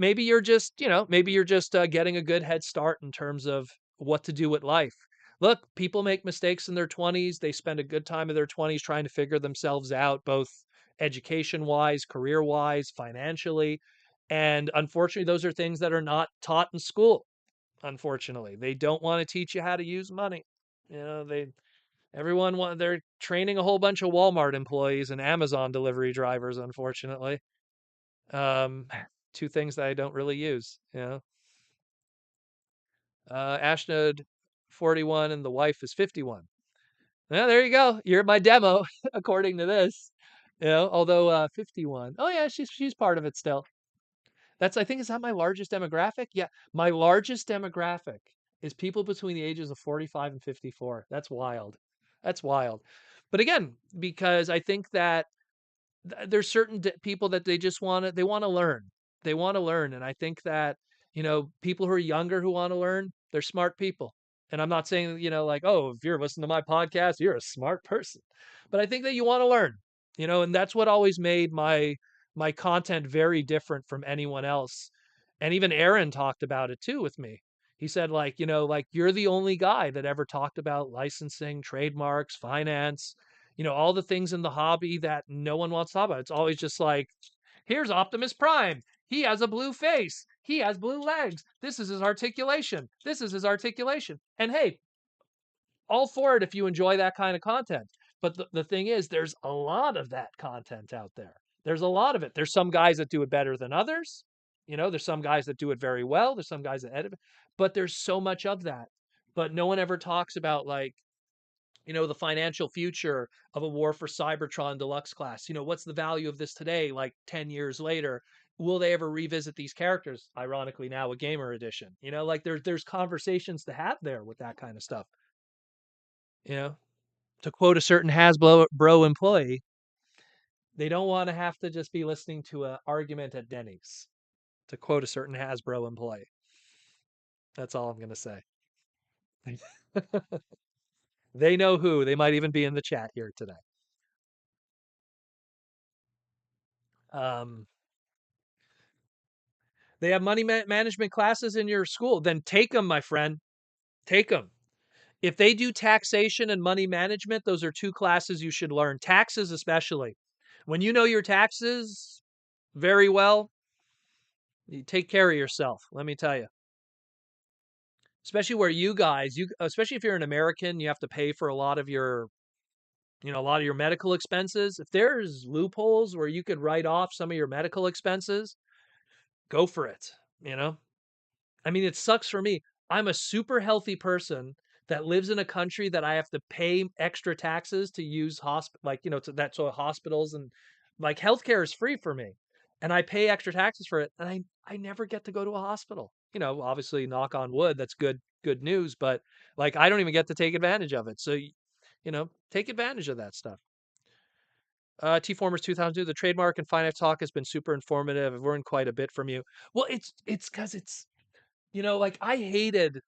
Maybe you're just, getting a good head start in terms of what to do with life. Look, people make mistakes in their 20s. They spend a good time of their 20s trying to figure themselves out, both education-wise, career-wise, financially. And unfortunately, those are things that are not taught in school. Unfortunately, they don't want to teach you how to use money. You know, they're training a whole bunch of Walmart employees and Amazon delivery drivers, unfortunately. Um, two things that I don't really use, you know. Ashnode 41 and the wife is 51. Yeah, there you go. You're my demo, according to this. You know, although 51. Oh yeah, she's part of it still. I think, is that my largest demographic? Yeah, my largest demographic is people between the ages of 45 and 54. That's wild. That's wild. But again, because I think that there's certain people that they want to learn. They want to learn, and I think that people who are younger who want to learn, they're smart people. And I'm not saying like, oh, if you're listening to my podcast, you're a smart person, but I think that you want to learn. And that's what always made my content very different from anyone else. And even Aaron talked about it too with me. He said, like, like, you're the only guy that ever talked about licensing, trademarks, finance, all the things in the hobby that no one wants to talk about. It's always just like, here's Optimus Prime. He has a blue face. He has blue legs. This is his articulation. This is his articulation. And hey, all for it if you enjoy that kind of content. But the thing is, there's a lot of that content out there. There's a lot of it. There's some guys that do it better than others. There's some guys that do it very well. There's some guys that edit, but there's so much of that. But no one ever talks about, like, the financial future of a War for Cybertron Deluxe class. What's the value of this today, like 10 years later? Will they ever revisit these characters? Ironically, now a gamer edition. Like, there's conversations to have there with that kind of stuff. You know, to quote a certain Hasbro bro employee, they don't want to have to just be listening to an argument at Denny's. To quote a certain Hasbro employee. That's all I'm going to say. They know who. They might even be in the chat here today. Um, They have money management classes in your school. Then take them, my friend. Take them. If they do taxation and money management, those are two classes you should learn. Taxes, especially. When you know your taxes very well, you take care of yourself. Let me tell you. Especially where especially if you're an American, you have to pay for a lot of your medical expenses. If there's loopholes where you could write off some of your medical expenses, go for it. I mean, it sucks for me. I'm a super healthy person that lives in a country that I have to pay extra taxes to use so hospitals and, like, healthcare is free for me, and I pay extra taxes for it, and I never get to go to a hospital. Obviously, knock on wood, that's good news, but, like, I don't even get to take advantage of it. So, take advantage of that stuff. T Formers 2002, the trademark and finance talk has been super informative. I've learned quite a bit from you. Well, it's because it's like, I hated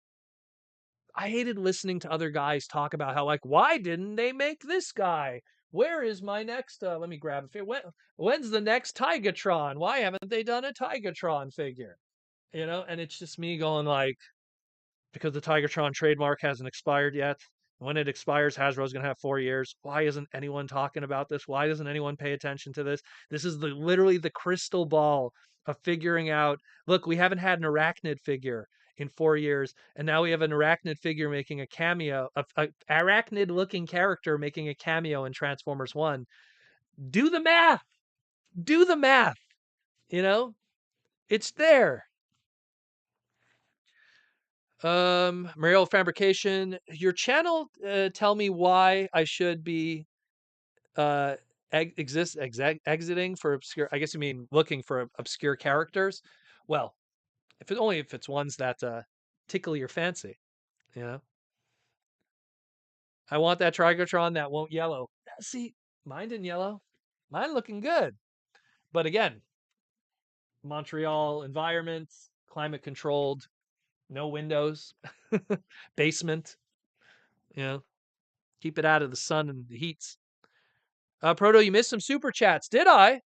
listening to other guys talk about how, like, why didn't they make this guy? Where is my next? Let me grab a figure. When's the next Tigatron? Why haven't they done a Tigatron figure? And it's just me going, like, because the Tigatron trademark hasn't expired yet. When it expires, Hasbro's going to have 4 years. Why isn't anyone talking about this? Why doesn't anyone pay attention to this? This is literally the crystal ball of figuring out. Look, we haven't had an arachnid figure in 4 years, and now we have an arachnid figure making a cameo, a arachnid-looking character making a cameo in Transformers One. Do the math. Do the math. It's there. Mariel Fabrication, your channel, tell me why I should be exiting for obscure. I guess you mean looking for obscure characters. Well, if it's ones that tickle your fancy, you know. I want that Trigatron that won't yellow. See, mine didn't yellow. Mine looking good. But again, Montreal environment, climate controlled, no windows, basement. You know, keep it out of the sun and the heats. Proto, you missed some super chats. Did I?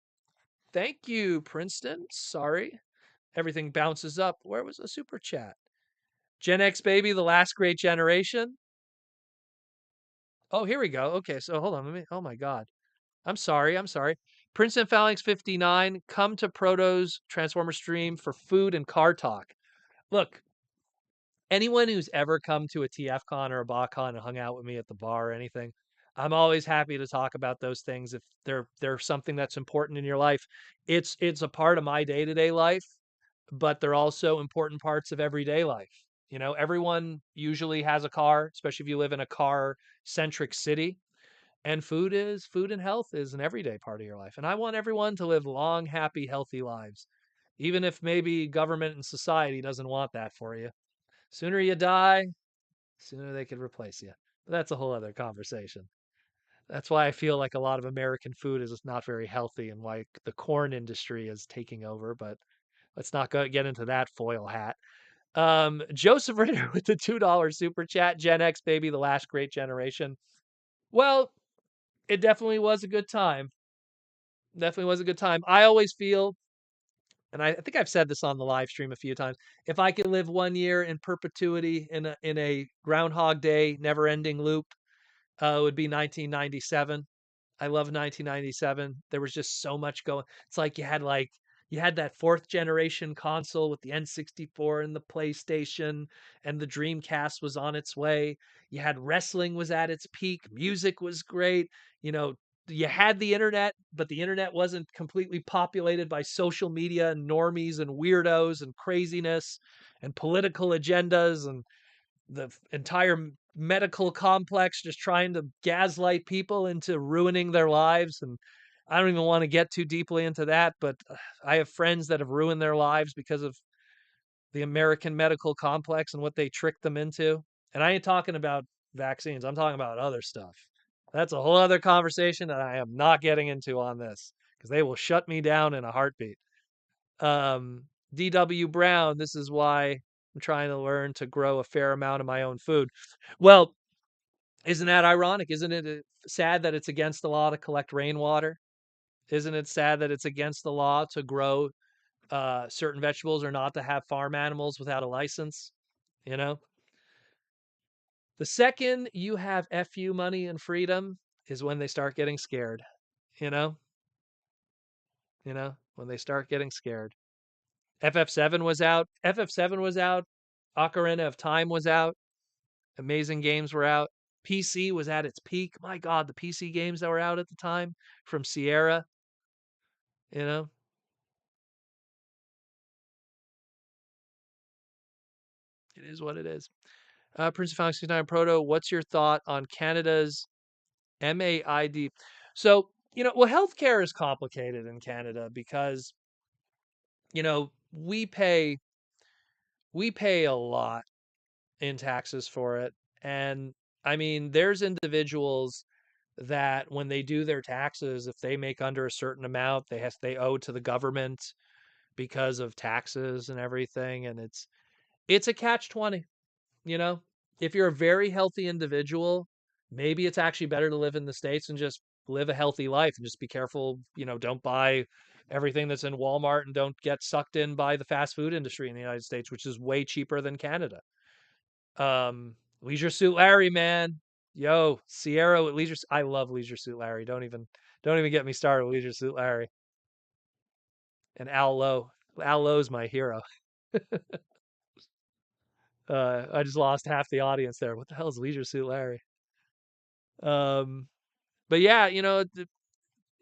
Thank you, Princeton. Sorry. Everything bounces up. Where was the super chat? Gen X baby, the last great generation. Oh, here we go. Okay, so hold on. Oh my God. I'm sorry. Prince and Phalanx 59, come to Proto's Transformer stream for food and car talk. Look, anyone who's ever come to a TFCon or a BotCon and hung out with me at the bar or anything, I'm always happy to talk about those things if they're something that's important in your life. It's a part of my day-to-day life, but they're also important parts of everyday life. You know, everyone usually has a car, especially if you live in a car-centric city, and food and health is an everyday part of your life. And I want everyone to live long, happy, healthy lives, even if maybe government and society doesn't want that for you. Sooner you die, sooner they could replace you. But that's a whole other conversation. That's why I feel like a lot of American food is not very healthy and why the corn industry is taking over. But let's not get into that foil hat. Joseph Ritter with the $2 super chat. Gen X, baby, the last great generation. Well, it definitely was a good time. Definitely was a good time. I always feel, and I think I've said this on the live stream a few times, if I could live 1 year in perpetuity in a Groundhog Day never ending loop, it would be 1997. I love 1997. There was just so much going. It's like you had that fourth generation console with the N64 and the PlayStation, and the Dreamcast was on its way. You had wrestling was at its peak, music was great. You know, you had the internet, but the internet wasn't completely populated by social media and normies and weirdos and craziness and political agendas and the entire medical complex just trying to gaslight people into ruining their lives. And I don't even want to get too deeply into that, but I have friends that have ruined their lives because of the American medical complex and what they tricked them into. And I ain't talking about vaccines, I'm talking about other stuff. That's a whole other conversation that I am not getting into on this because they will shut me down in a heartbeat. um, DW Brown, this is why I'm trying to learn to grow a fair amount of my own food. Well, isn't that ironic? Isn't it sad that it's against the law to collect rainwater? Isn't it sad that it's against the law to grow certain vegetables or not to have farm animals without a license? You know, the second you have FU money and freedom is when they start getting scared. You know, when they start getting scared. FF7 was out. FF7 was out. Ocarina of Time was out. Amazing games were out. PC was at its peak. My God, the PC games that were out at the time from Sierra, you know, it is what it is. Prince of Phalanx 69 Proto, what's your thought on Canada's MAID? So, well, healthcare is complicated in Canada because, we pay a lot in taxes for it. And I mean, there's individuals that when they do their taxes, if they make under a certain amount, they owe to the government because of taxes and everything. And it's a catch-20, you know. If you're a very healthy individual, maybe it's actually better to live in the States and just live a healthy life and just be careful, don't buy everything that's in Walmart and don't get sucked in by the fast food industry in the United States, which is way cheaper than Canada. Leisure Suit Larry, man. Yo, Sierra with Leisure. I love Leisure Suit Larry. Don't even get me started with Leisure Suit Larry. And Al Lowe. Al Lowe's my hero. I just lost half the audience there. What the hell is Leisure Suit Larry? Um, but yeah,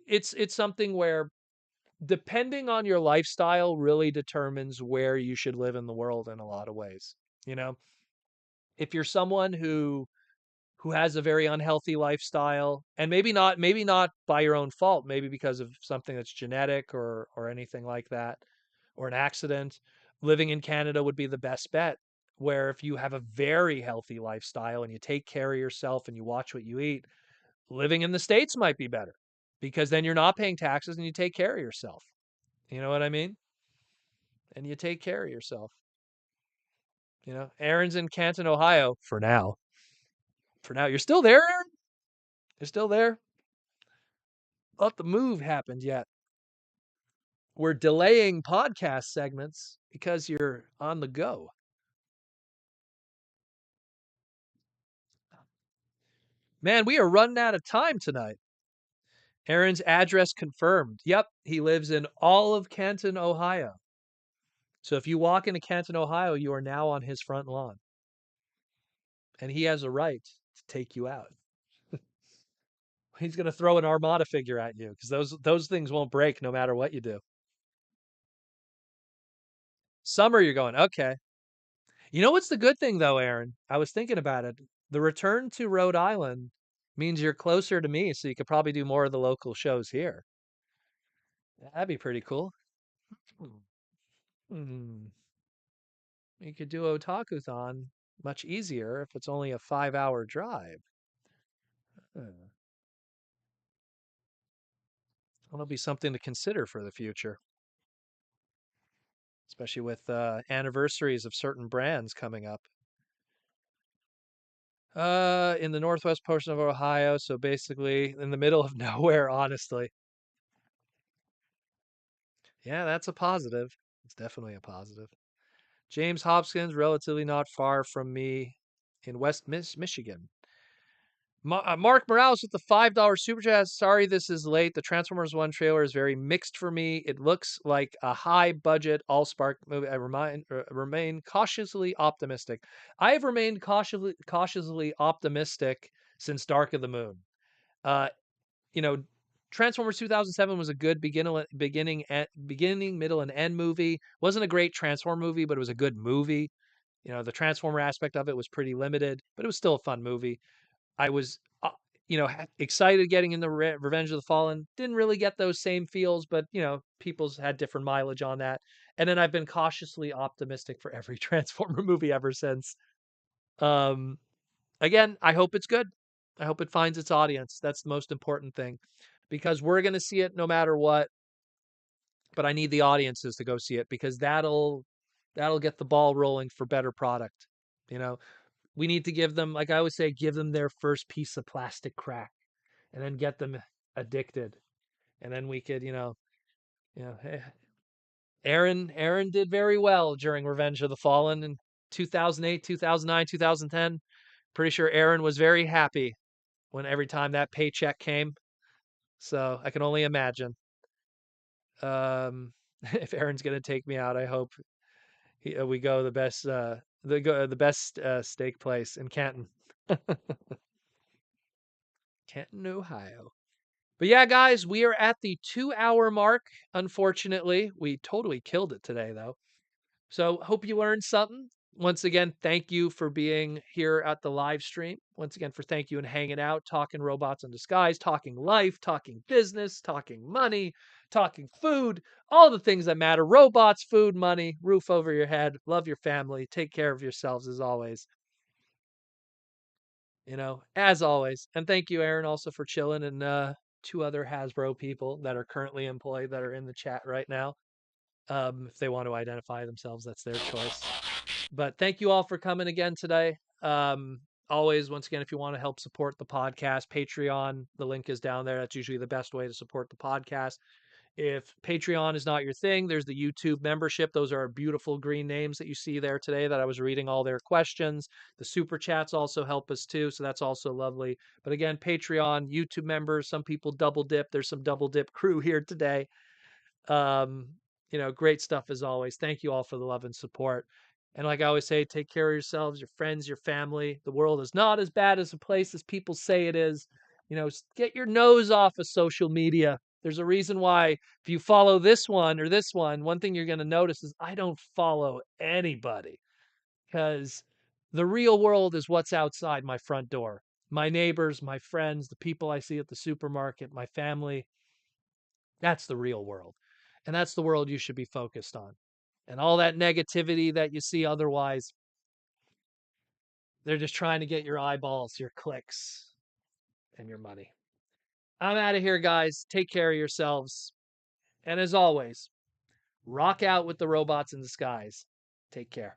it's something where depending on your lifestyle really determines where you should live in the world in a lot of ways. You know, if you're someone who has a very unhealthy lifestyle and maybe not by your own fault, maybe because of something that's genetic or anything like that, or an accident, living in Canada would be the best bet. Where if you have a very healthy lifestyle and you take care of yourself and you watch what you eat, living in the States might be better because then you're not paying taxes and you take care of yourself. You know what I mean? And you take care of yourself. Aaron's in Canton, Ohio for now. For now, you're still there, Aaron? You're still there? Not the move happened yet. We're delaying podcast segments because you're on the go. Man, we are running out of time tonight. Aaron's address confirmed. Yep, he lives in all of Canton, Ohio. So if you walk into Canton, Ohio, you are now on his front lawn. And he has a right to take you out. He's going to throw an Armada figure at you because those things won't break no matter what you do. Summer, you're going, okay. You know what's the good thing though, Aaron? I was thinking about it. The return to Rhode Island means you're closer to me, so you could probably do more of the local shows here. That'd be pretty cool. Hmm. You could do Otakuthon much easier if it's only a 5-hour drive. That'll be something to consider for the future, especially with anniversaries of certain brands coming up. In the northwest portion of Ohio, so basically in the middle of nowhere, honestly. Yeah, that's a positive. It's definitely a positive. James Hopkins, relatively not far from me in West Michigan. Mark Morales with the $5 super chat. Sorry this is late. The Transformers 1 trailer is very mixed for me. It looks like a high budget all spark movie. I remain cautiously optimistic. I have remained cautiously optimistic since Dark of the Moon. Uh, you know, Transformers 2007 was a good beginning, middle, and end movie. Wasn't a great Transform movie, but it was a good movie. The Transformer aspect of it was pretty limited, but it was still a fun movie. I was, excited getting into Revenge of the Fallen. Didn't really get those same feels, but people's had different mileage on that. And then I've been cautiously optimistic for every Transformer movie ever since. Um, Again, I hope it's good. I hope it finds its audience. That's the most important thing, because we're going to see it no matter what. But I need the audiences to go see it because that'll get the ball rolling for better product. You know, we need to give them, like I always say, give them their first piece of plastic crack, and then get them addicted, and then we could, hey, Aaron did very well during Revenge of the Fallen in 2008, 2009, 2010. Pretty sure Aaron was very happy when every time that paycheck came. So I can only imagine. If Aaron's gonna take me out, I hope we go the best steak place in Canton, Canton, Ohio. But yeah, guys, we are at the 2-hour mark. Unfortunately, we totally killed it today, though. So hope you learned something. Once again, thank you for being here at the live stream. Once again, thank you and hanging out, talking robots in disguise, talking life, talking business, talking money, talking food, all the things that matter. Robots, food, money, roof over your head. Love your family. Take care of yourselves as always. As always. And thank you, Aaron, also for chilling, and 2 other Hasbro people that are currently employed that are in the chat right now. If they want to identify themselves, that's their choice. But thank you all for coming again today. Always, once again, if you want to help support the podcast, Patreon, the link is down there. That's usually the best way to support the podcast. If Patreon is not your thing, there's the YouTube membership. Those are beautiful green names that you see there today that I was reading all their questions. The super chats also help us too, so that's also lovely. But again, Patreon, YouTube members, some people double dip. There's some double dip crew here today. Great stuff as always. Thank you all for the love and support. And like I always say, take care of yourselves, your friends, your family. The world is not as bad as a place as people say it is. Get your nose off of social media. There's a reason why if you follow this one or this one thing you're going to notice is I don't follow anybody, because the real world is what's outside my front door. My neighbors, my friends, the people I see at the supermarket, my family. That's the real world. And that's the world you should be focused on. And all that negativity that you see otherwise, they're just trying to get your eyeballs, your clicks, and your money. I'm out of here, guys. Take care of yourselves. And as always, rock out with the robots in disguise. Take care.